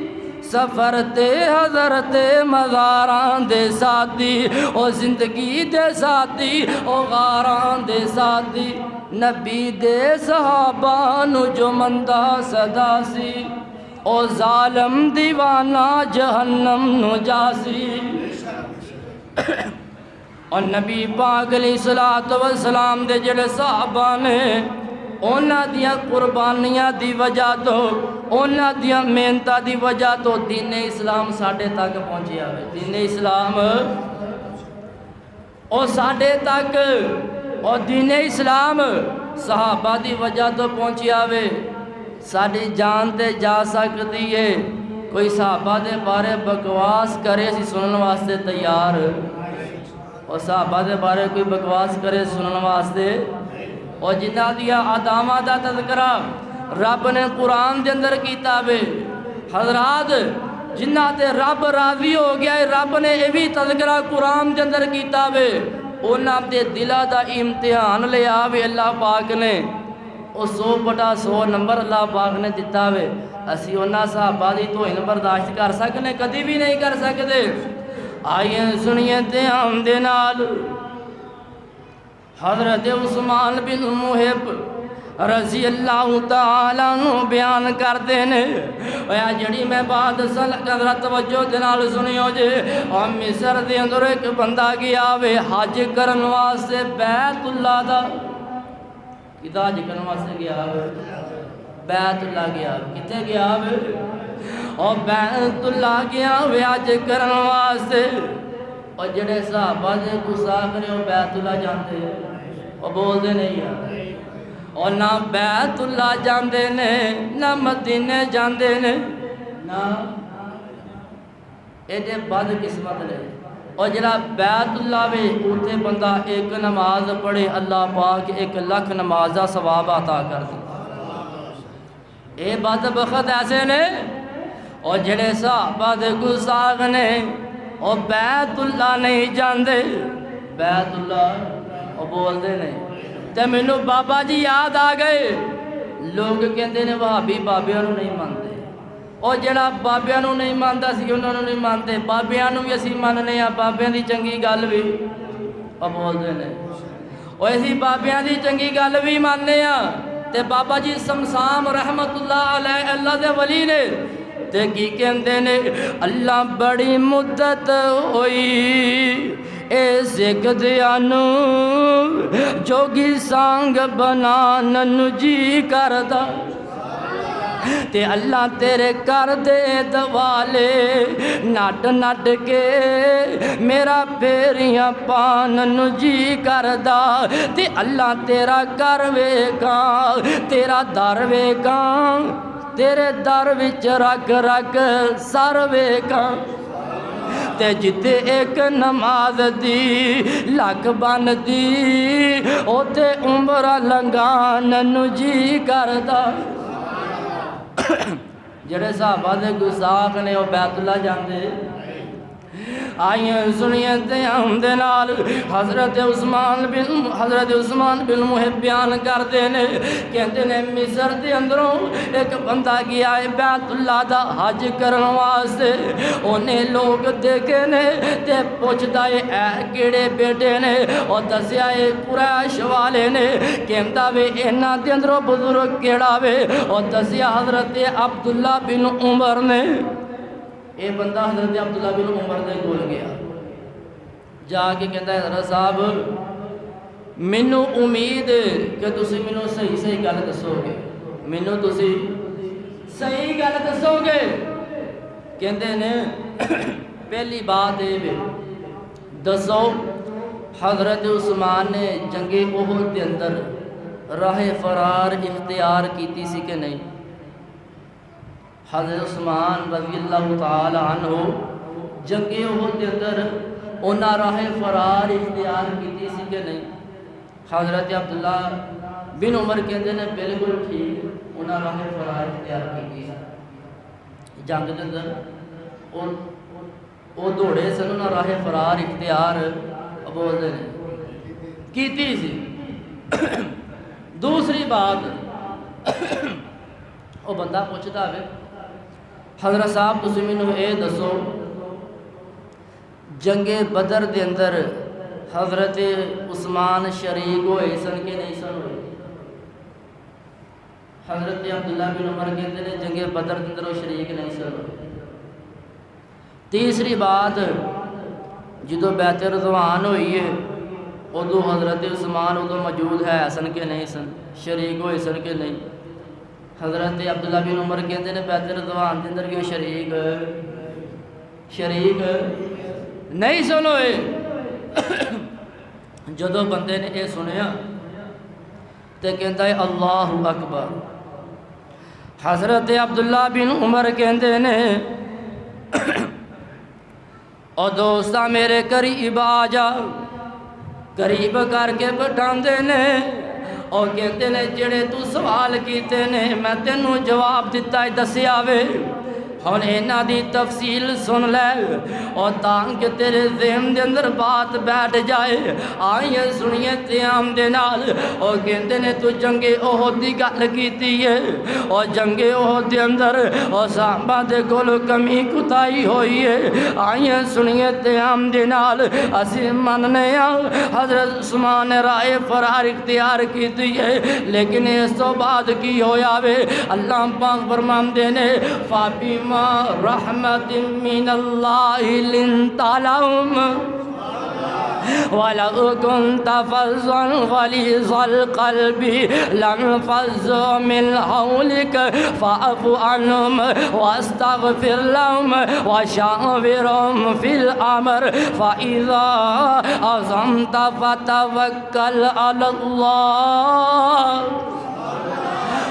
سفر تے حضرت مزاراں دے ساتھی او زندگی دے ساتھی او غاراں دے ساتھی نبی دے صحابہ نو جو مندہ صدا سی او ظالم دیوانہ جہنم نو جاسی اور نبی پاک علیہ السلام دے جڑے صحابہ نے اونا دیاں قربانیاں دی وجہ تو اونا دیاں محنتاں دی وجہ تو دین اسلام ساڈے تک پہنچیا ہے دین اسلام او ساڈے تک اور دین اسلام صحابہ دی وجہ تو پہنچیا ہے ساڈی جان تے جا سکتی ہے کوئی صحابہ دے بارے بکواس کرے سی سنن واسطے تیار اور صحابہ دے بارے کوئی بکواس کرے سنن واسطے اور جنہ دیا آدامہ دا تذکرہ رب نے قرآن دے اندر کیتا وے حضرات جنہ تے رب راضی ہو گیا ہے رب نے یہ بھی تذکرہ قرآن دے اندر کیتا وے انہاں دے دلہ دا امتحان لیا وے اللہ پاک نے وہ 100/100 نمبر اللہ پاک نے دیتا وے اسی انہاں صحابہ دی توہین برداشت کر سکنے کدی بھی نہیں کر سکتے آئیے سنیے تے ہم دے نال حضرت عثمان بن محب رضی اللہ تعالیٰ عنہ بیان کرتے ہیں اے جڑی میں بات حضرت توجہ دے نال سنیو جے اور مصر دے اندر ایک بندہ گیا وے حج کرن واسطے بیت اللہ دا کدا حج کرن واسطے گیا وے بیت اللہ گیا کتے گیا وے اور بیت اللہ گیا وے حج کرن واسطے اور جڑے صحابہ دے گستاخ نے وہ بیت اللہ جاندے اور بول دے نہیں یار اور نہ بیت اللہ جاندے نے نہ مدینے جاندے نے نہ ایڈے بد قسمت نے اور جڑا بیت اللہ وے اوتے بندہ ایک نماز پڑھے اللہ پاک 1,00,000 نماز دا ثواب عطا کر دے اے بد بخت ایسے نے اور جڑے صحابہ دے گستاخ نے اور بیت اللہ نہیں جاندے بیت اللہ اور بول دے نہیں تے مینوں بابا جی یاد آ گئے لوگ کہندے نے وہابی بابیاں نوں نہیں مانتے اور جڑا بابیاں نوں نہیں ماندا سی انہاں نوں نہیں مانتے بابیاں نوں بھی اسی مننے آ بابیاں دی چنگی گل بھی اور بول دے نے او اسی بابیاں دی چنگی گل بھی ماننے آ تے بابا جی سمسام رحمت اللہ علیہ اللہ دے ولی نے تے کی کہندے نے اللہ بڑی مدت ہوئی اے سکھ دیانو جوگی سانگ بنانن جی کردا تے اللہ تیرے کر دے دوالے نٹ نٹ کے میرا پیریاں پانن جی کردا تے اللہ تیرا کر ویکاں تیرا در ویکاں تیرے در وچ رکھ رکھ سر ویکاں تے جتے ایک نماز دی لکھ بن دی اوتے عمرہ لنگانن جی کردا جڑے صحابہ دے گستاخ نے وہ بیت اللہ جاندے آئیے سنیے تے دے نال حضرت عثمان بن محب بیان کر دینے کہندے نے مصر دے اندروں ایک بندہ گیا ہے بیت اللہ دا حج کرن واسطے انہیں لوگ دیکھے نے تے پوچھتا ہے اے کیڑے بیٹے نے اور دسیا ہے قریش والے نے کہندا وے انہاں دے اندروں بزرگ کیڑا وے اور دسیا حضرت عبداللہ بن عمر نے اے بندہ حضرت عبداللہ بن عمر دے کول گیا جا کے کہتا ہے حضرت صاحب مینوں امید کہ تسی مینوں صحیح گل دسو گے مینوں تسی صحیح گل دسو گے کہندے نے پہلی بات اے وے دسو حضرت عثمان نے جنگ احد دے اندر راہ فرار اختیار کیتی سی کہ نہیں حضرت عثمان رضی اللہ تعالی عنہ جنگ احد کے اندر انہاں راہ فرار اختیار کیتی سی کہ نہیں حضرت عبداللہ بن عمر کہندے نے بالکل ٹھیک انہاں راہ فرار اختیار کیتی جنگ کے اندر وہ دوڑے سن انہاں راہ فرار اختیار بول دے کیتی سی دوسری بات وہ بندہ پوچھتا ہے حضرت صاحب تسی مینوں اے دسو جنگ بدر دے اندر حضرت عثمان شریک ہوئے سن کے نہیں سن ہوئے حضرت عبداللہ بن عمر کہتے ہیں جنگ بدر دے اندر وہ شریک نہیں سن ہوئے تیسری بات جدو بیعت رضوان ہوئی ہے ادو حضرت عثمان ادو موجود ہے سن کے نہیں سن شریک ہوئے سن کے نہیں حضرت عبداللہ بن عمر کہتے ہیں بیعت رضوان دے اندر کیوں شریک نہیں سن ہوئے جدو بندے نے یہ سنیا تو کہتا ہے اللہ اکبر حضرت عبداللہ بن عمر کہتے ہیں اور دوستا میرے قریب آ جا قریب کر کے بٹھاندے نے اور کہتے نے جڑے تو سوال کیتے نے میں تینوں جواب دیتا ہے دسیا وے ہن انہاں دی تفصیل سن لے اور تاکہ تیرے ذہن دے اندر بات بیٹھ جائے آئیے سنیے قیام دے نال اور کہندے نے تو جنگ احد دی گل کیتی ہے اور جنگ احد دے اندر اور صحابہ دے کول کمی کوتاہی ہوئی ہے آئیے سنیے قیام دے نال اسی مننے حضرت عثمان نے رائے فرار اختیار کیتی ہے لیکن اس تو بعد کی ہویا وے اللہ پاک فرماندے نے فَبِمَا رَحْمَةٍ مِّنَ اللَّهِ لِنْتَ لَهُمْ وَلَوْ كُنْتَ فَظًّا غَلِيظَ الْقَلْبِ لَانفَضُّوا مِنْ حَوْلِكَ فَاعْفُ عَنْهُمْ وَاسْتَغْفِرْ لَهُمْ وَشَاوِرْهُمْ فِي الْأَمْرِ فَإِذَا عَزَمْتَ فَتَوَكَّلْ عَلَى اللَّهِ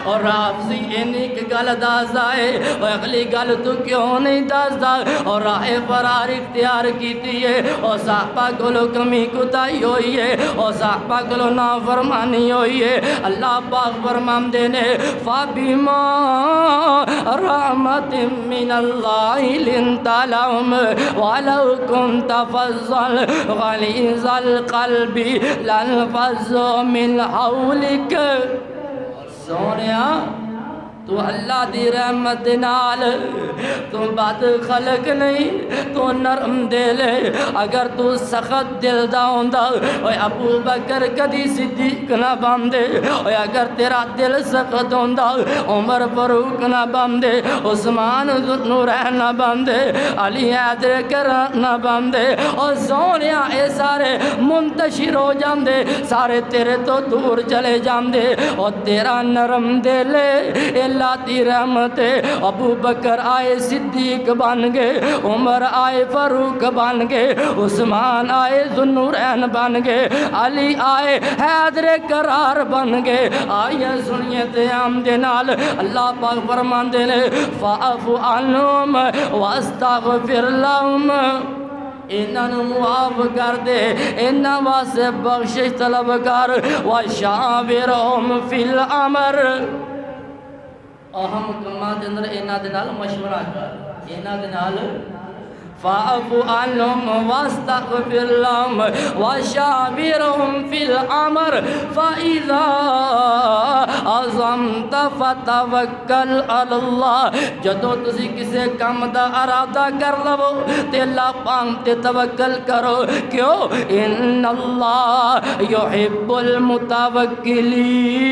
اور رافضی انہی کی گل دازدہ ہے اور اگلی گل تو کیوں نہیں دازدہ اور راہ فرار اختیار کیتی ہے اور صحابہ کلو کمی کوتاہی ہوئی ہے اور صحابہ کلو نافرمانی ہوئی ہے اللہ پاک فرمان دینے فَبِمَا رَحْمَةٍ مِّنَ اللَّهِ لِنْتَ لَهُمْ وَلَوْ كُنْتَ فَظًّا غَلِيظَ الْقَلْبِ لَانفَضُّوا مِنْ حَوْلِكَ سونیا تو اللہ دی رحمت نال تو بد خلق نہیں تو نرم دل اگر تو سخت دل دا ہوندا اوے ابو بکر کدی صدیق نہ بندے اوے اگر تیرا دل سخت ہوندا عمر فاروق نہ بندے عثمان ذوالنورین نہ بندے علی حیدر کرار نہ بندے اور سونیا اے سارے منتشر ہو جاندے سارے تیرے تو دور چلے جاندے اور تیرا نرم دل اللہ دی رحمت ابو بکر آئے صدیق بن گئے عمر آئے فاروق بن گئے عثمان آئے ذوالنورین بن گئے علی آئے حیدر کرار بن گئے آئیے سنیے قیام دے نال اللہ پاک فرمان دے نے فَاعْفُ عَنْهُمْ وَاسْتَغْفِرْ لَهُمْ انہاں نو معاف کر دے انہاں واسطے بخشش طلب کر وَشَاوِرْهُمْ فِي الْأَمْرِ اہم کماں دے اندر انہاں دے نال مشورہ کر انہاں دے نال فَاعْفُ عَنْهُمْ وَاسْتَغْفِرْ لَهُمْ وَشَاوِرْهُمْ فِي الْأَمْرِ فَإِذَا عَزَمْتَ فَتَوَكَّلْ عَلَى اللَّهِ جدو تسی کسے کام دا ارادہ کر لو تے اللہ پاک تے توکل کرو کیوں ان اللہ یحب المتوکلین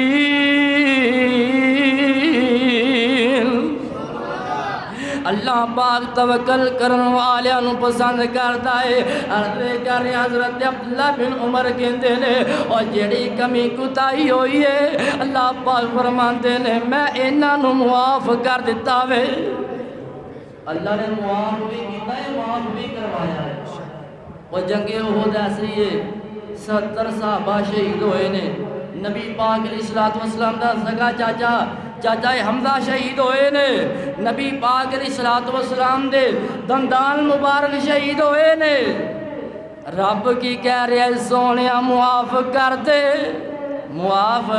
اللہ پاک توکل کرن والیاں نو پسند کرتا ہے عرض کر حضرت عبداللہ بن عمر کہندے نے اور جڑی کمی کوتاہی ہوئی ہے اللہ پاک فرماندے نے میں انہاں نو معاف کر دیتا وے اللہ نے معاف بھی کیتا ہے معاف بھی کروایا ہے اور جنگ احد ایسی ہے 70 صحابہ شہید ہوئے نے نبی پاک علیہ السلام دا سگا چاچا حمزہ شہید ہوئے نے نبی پاک علیہ السلام دے دندان مبارک شہید ہوئے نے رب کی کہہ رہے ہیں سونیا معاف کر دے معاف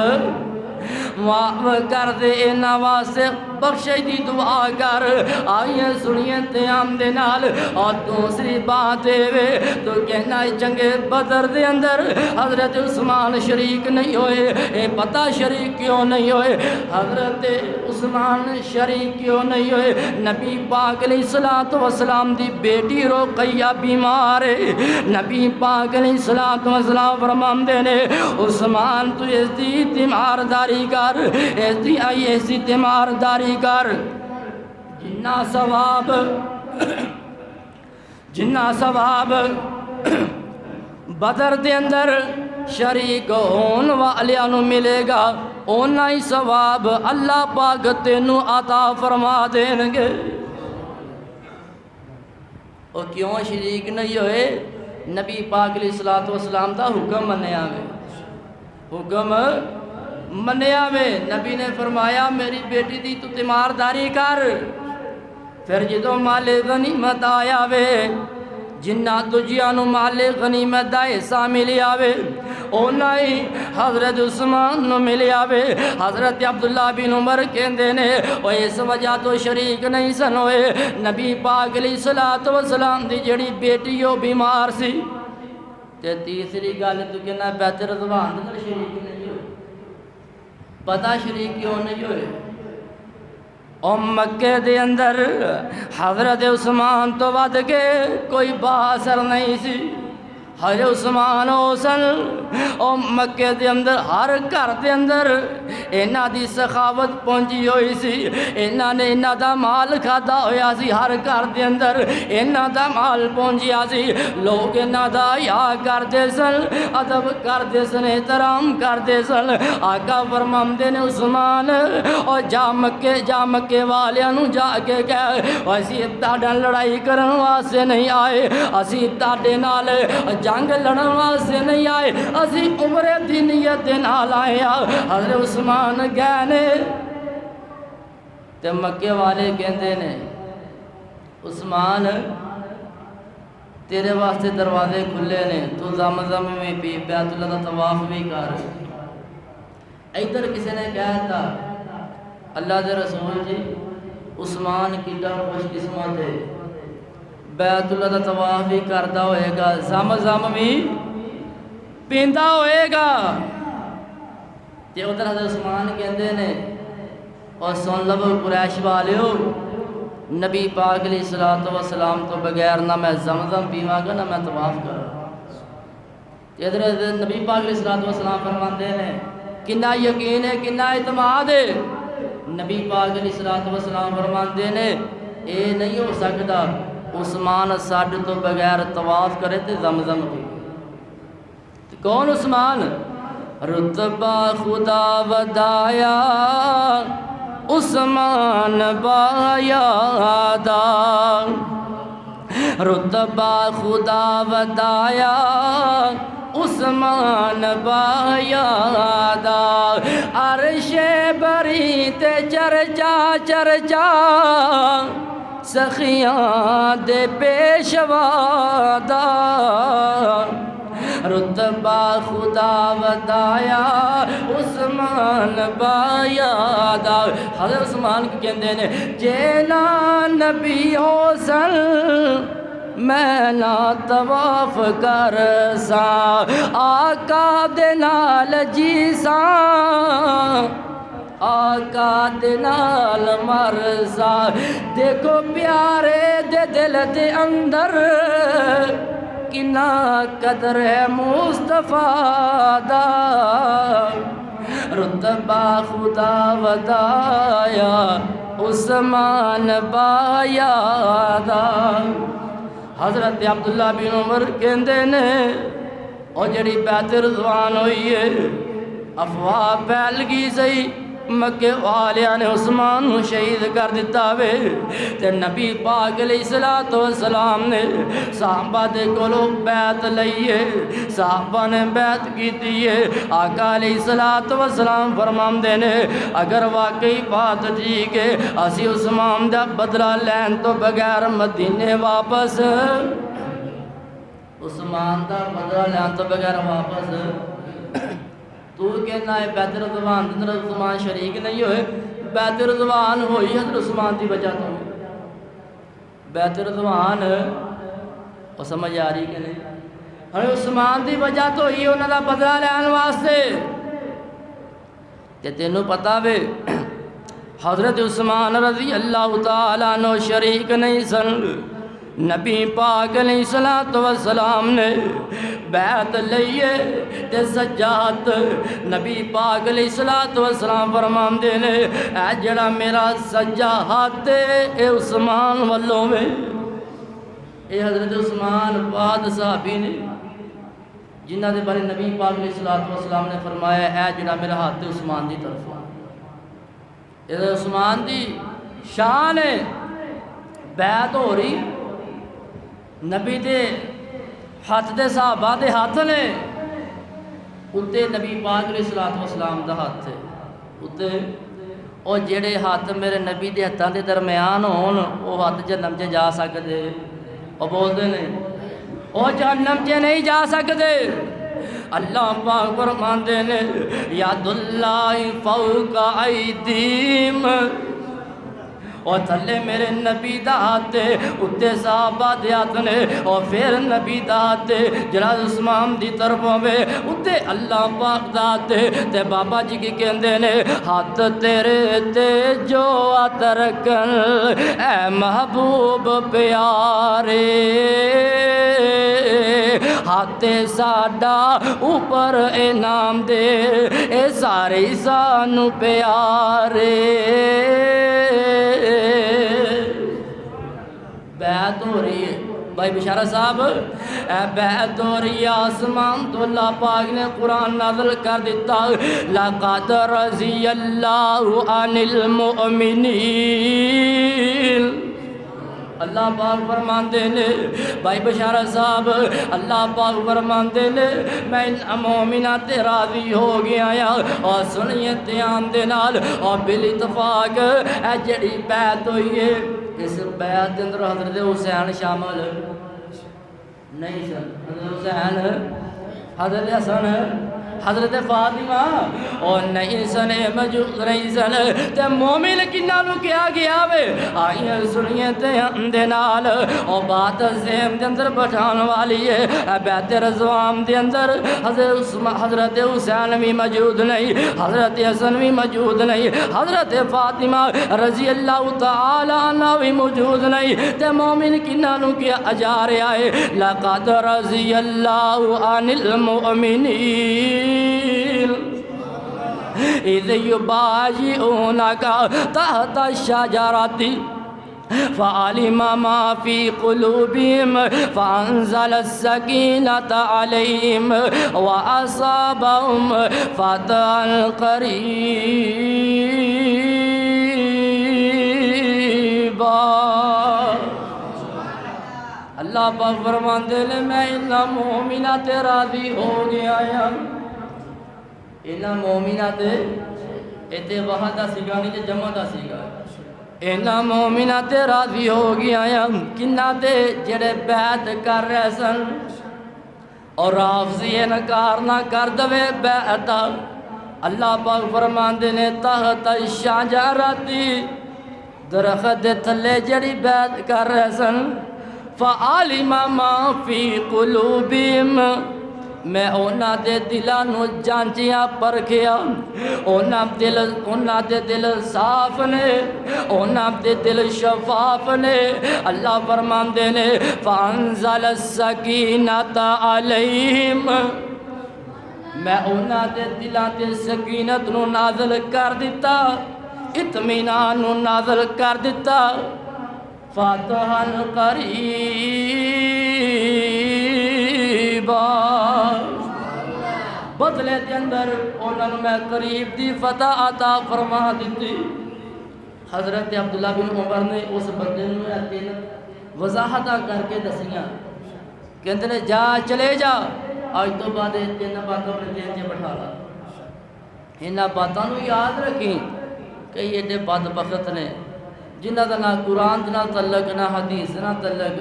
کر دے انہاں واسطے بخشش دی دعا کر آئیے سنیے قیام دے نال اور دوسری بات وے تو کہنا جنگ بدر دے اندر حضرت عثمان شریک نہیں ہوئے اے پتہ شریک کیوں نہیں ہوئے حضرت عثمان شریک کیوں نہیں ہوئے نبی پاک علیہ السلام دی بیٹی رقیہ بیمار ہے نبی پاک علیہ السلام فرمان دینے عثمان تو اس دی تیمارداری کر اس دی تیمارداری کر جنہ ثواب بدر دے اندر شریک ہون والیاں نو ملے گا اونا ہی ثواب اللہ پاک تینو عطا فرما دیں گے اور کیوں شریک نہیں ہوئے نبی پاک علیہ السلام دا حکم منیا میں حکم منیا میں نبی نے فرمایا میری بیٹی دی تو تیمارداری کر پھر جدو مال غنیمت آیا وے جنہ دجیاں نو مال غنیمت دا حصہ ملیا وے اونا ہی حضرت عثمان نو ملیا وے۔ حضرت عبداللہ بن عمر کہندے نے او اس وجہ تو شریک نہیں سن ہوئے، نبی پاک علیہ السلام دی جڑی بیٹی او بیمار سی۔ تے تیسری گل تو کہنا بیعت رضوان دے شریک نہیں ہوئے۔ پتہ شریک کیوں نہیں ہوئے؟ او مکے دے اندر حضرت عثمان تو ود کے کوئی باثر نہیں سی۔ حضرت عثمان حسن او مکے دے اندر ہر گھر دے اندر انہاں دی سخاوت پہنچی ہوئی سی، انہاں نے انہاں دا مال کھادا ہویا سی، ہر گھر دے اندر انہاں دا مال پہنچیا سی، لوگ انہاں دا حیا کردے سن، ادب کردے سن، احترام کردے سن۔ آقا فرماندے نے عثمان او جا مکے والیاں نو جا کے کہہ اسی تہاڈے لڑائی کرن واسطے نہیں آئے، اسی تہاڈے نال جنگ لڑن واسطے نہیں آئے، اسی عمرے دی نیت دے نال آئے ہاں۔ حضرت عثمان گئے نے تے مکے والے کہندے نے عثمان تیرے واسطے دروازے کھلے نے، تو زمزم میں پی بیت اللہ دا طواف بھی کر۔ ادھر کسی نے کہا تھا اللہ دے رسول جی عثمان کیڈا خوش قسمت ہے، بیت اللہ دا طواف بھی کردا ہوئے گا، زمزم بھی پیندا ہوئے گا۔ تے ادھر حضرت عثمان کہندے نے اور سن لو قریش والیو، نبی پاک علیہ السلام تو بغیر نہ میں زمزم پیواں گا نہ میں طواف کراں۔ تے ادھر نبی پاک علیہ السلام فرماندے نے کنا یقین ہے، کنا اعتماد ہے؟ نبی پاک علیہ السلام فرماندے نے اے نہیں ہو سکتا عثمان ساڈ تو بغیر طواف کرے تے زمزم پی۔ کون عثمان؟ رتبہ خدا ودایا عثمان بایادا، رتبہ خدا ودایا عثمان بایادا، عرش بری تے چرچا سخیاں دے پیشوا دا، رتبہ خدا ودایا عثمان بایادا۔ حضرت عثمان کہندے نے جے نا نبی ہو سن میں نہ طواف کر ساں، آقا دے نال جی ساں، آقا دے نال مرسا، دیکھو پیارے دے دل دے اندر کنا قدر ہے مصطفیٰ دا، رتبہ خدا ودایا عثمان بایادا۔ حضرت عبداللہ بن عمر کہندے نے اور جڑی بیعت رضوان ہوئی ہے افواہ پھیل گئی سی، مکے والیاں نے عثمان نو شہید کر دیتا وے، تے نبی پاک علیہ السلام نے صحابہ دے کولو بیعت لئیے، صحابہ نے بیعت کیتی ہے۔ آقا علیہ السلام فرماندے نے اگر واقعی بات ٹھیک ہے اسی عثمان دا بدلہ لین تو بغیر مدینے واپس، عثمان دا بدلہ لین تو بغیر واپس۔ تو کہنا ہے بیعت رضوان حضرت عثمان شریک نہیں ہوئے، بیعت رضوان ہوئی حضرت عثمان دی وجہ تو، بیعت رضوان وہ سمجھ آ رہی کہ نہیں، حضرت عثمان دی وجہ تو ہی انہوں نے بدلہ لین واسطے۔ تے تینوں پتا وے حضرت عثمان رضی اللہ تعالیٰ عنہ شریک نہیں سن، نبی پاک علیہ السلام نے بیعت لئیے تے سجاد نبی پاک علیہ السلام فرماندے نے اے جڑا میرا سجا ہاتھ اے عثمان والوں میں، اے حضرت عثمان بعد صحابی نے جنہ دے بارے نبی پاک علیہ السلام نے فرمایا اے جڑا میرا ہاتھ عثمان دی طرف، اے عثمان دی شان ہے۔ بیعت ہو رہی نبی دے ہاتھ دے صحابہ دے ہاتھ نے، اتے نبی پاک علیہ السلام دا ہاتھ ہے اتے، اور جڑے ہاتھ میرے نبی دے ہاتھاں دے درمیان ہون وہ ہاتھ جنم چ جا سکدے، وہ بولتے ہیں وہ جہنم چ نہیں جا سکتے۔ اللہ پاک فرماندے نے یاد اللہ فوق ایدیم، اور تھلے میرے نبی دا ہاتھ اتے صحابہ دے ہاتھ نے، اور پھر نبی دا ہاتھ جڑا عثمان دی طرفوں میں اتے اللہ پاک دا ہاتھ تے بابا جی کی کہندے نے ہاتھ تیرے تے جو ہاتھ رکھن اے محبوب پیارے، ہاتھ ساڈا اوپر انعام دے اے سارے سانو پیارے۔ بیعت ہو رہی ہے بھائی بشارت صاحب، اے بیعت ہو رہی ہے، آسمان تو اللہ پاک نے قرآن نازل کر دیتا، لَقَدْ رَضِيَ اللَّهُ عَنِ الْمُؤْمِنِينَ۔ اللہ پاک فرماندے نے بھائی بشارت صاحب، اللہ پاک فرماندے نے میں ان مومنات تے راضی ہو گیا یا، اور سنیے دھیان دے نال، اور بالاتفاق اے جڑی بیعت ہوئی ہے اس بیعت دے اندر حضرت حسین شامل نہیں سن، حضرت حسین، حضرت حسن، حضرت فاطمہ اور نہیں سن، موجود نہیں سن، تے مومن کنہاں نوں کیا گیا وے، آئیے سنیے تے نال، اور بات ذہن دے اندر بٹھان والی ہے، بیعت رضوان دے اندر حضرت حسین بھی موجود نہیں، حضرت حسن بھی موجود نہیں، حضرت فاطمہ رضی اللہ تعالی عنہ بھی موجود نہیں، تے مومن کنہاں نوں کیا جا رہا ہے، لقد رضی اللہ عن المؤمنین اذ یبایعونک تحت الشجرۃ فعلم ما فی قلوبہم فانزل السکینۃ علیہم واصابہم فتحا قریبا۔ اللہ پاک فرماندے نے میں انہاں مومنات تے راضی ہو گیا ہاں، انہاں مومنات تے وحدہ سیگا نہیں تے جمع دا سیگا، انہاں مومنات تے راضی ہو گیا ہاں کنہاں تے جڑے بیعت کر رہے سن، اور رافضی انکار نہ کر دوے بیعت۔ اللہ پاک فرماندے نے تحت الشجرۃ، درخت دے تھلے جڑی بیعت کر رہے سن، فعلم ما فی قلوبہم، میں اونا دے دلاں نو جانچیاں پرکھیا، اونا دے دل صاف نے، اونا دے دل شفاف نے۔ اللہ فرماندے نے فانزل السکینۃ علیہم، میں اونا دے دلاں تے سکینت نو نازل کر دیتا، اطمینان نو نازل کر دیتا، فتحا قریبا، بدلے دے اندر انہوں میں قریب دی فتح عطا فرما دیتی۔ حضرت عبداللہ بن عمر نے اس بندے نے تین وضاحتاں کر کے دسیاں، کہتے نے جا چلے جا، آج تو بعد تین باتوں اپنے دل سے بٹھا لا، انہاں باتوں نو یاد رکھیں کہ یہ ایڈے بدبخت نے جنہ دا نہ قرآن نہ تعلق، نہ حدیث نہ تعلق،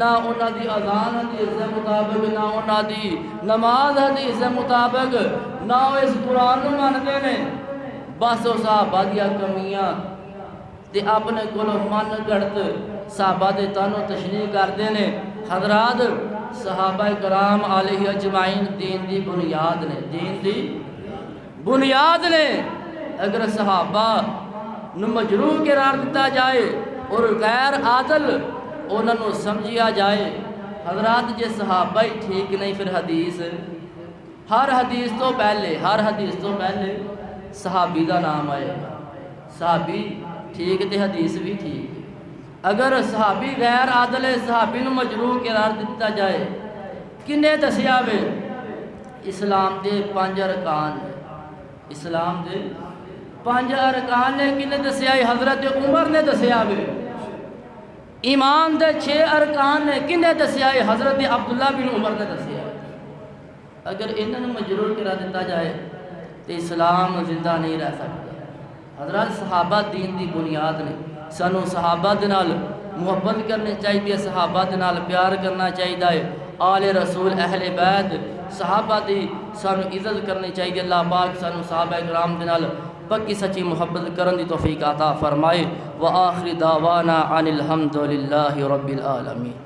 نہ انہاں دی اذان حدیث دے مطابق، نہ انہاں دی نماز حدیث دے مطابق، نہ وہ اس قرآن نو مانتے نے، بس وہ صحابہ دیا کمیاں تے اپنے کولو من گھڑت صحابہ دے تانو تشریح کردے نے۔ حضرات صحابہ کرام علیہ اجمعین دین دی بنیاد نے، دین دی بنیاد نے، اگر صحابہ نو مجروح قرار دیتا جائے اور غیر عادل انہوں نے سمجھیا جائے، حضرات جے صحابہ ہی ٹھیک نہیں پھر حدیث، ہر حدیث تو پہلے صحابی دا نام آئے گا، صحابی ٹھیک تے حدیث بھی ٹھیک۔ اگر صحابی غیر عادل ہے، صحابی نو مجروح قرار دیتا جائے، کنے دسیا وے؟ اسلام دے 5 ارکان، اسلام دے 5 ارکان نے کنے دسیا؟ حضرت عمر نے دسیا وے۔ ایمان دے 6 ارکان نے کنے دسیا؟ حضرت عبداللہ بن عمر نے دسیا۔ اگر انہوں نے مجروح قرار دیتا جائے تو اسلام زندہ نہیں رہ سکتا۔ حضرات صحابہ دین دی بنیاد نے، سانو صحابہ دے نال محبت کرنی چاہیے، صحابہ دے نال پیار کرنا چاہیے، آل رسول اہل بیت صحابہ دی سانو عزت کرنی چاہیے. اللہ پاک سانو صحابہ کرام دے نال پکی سچی محبت کرن دی توفیق عطا فرمائے. وآخر دعوانا عن الحمد للہ رب العالمین.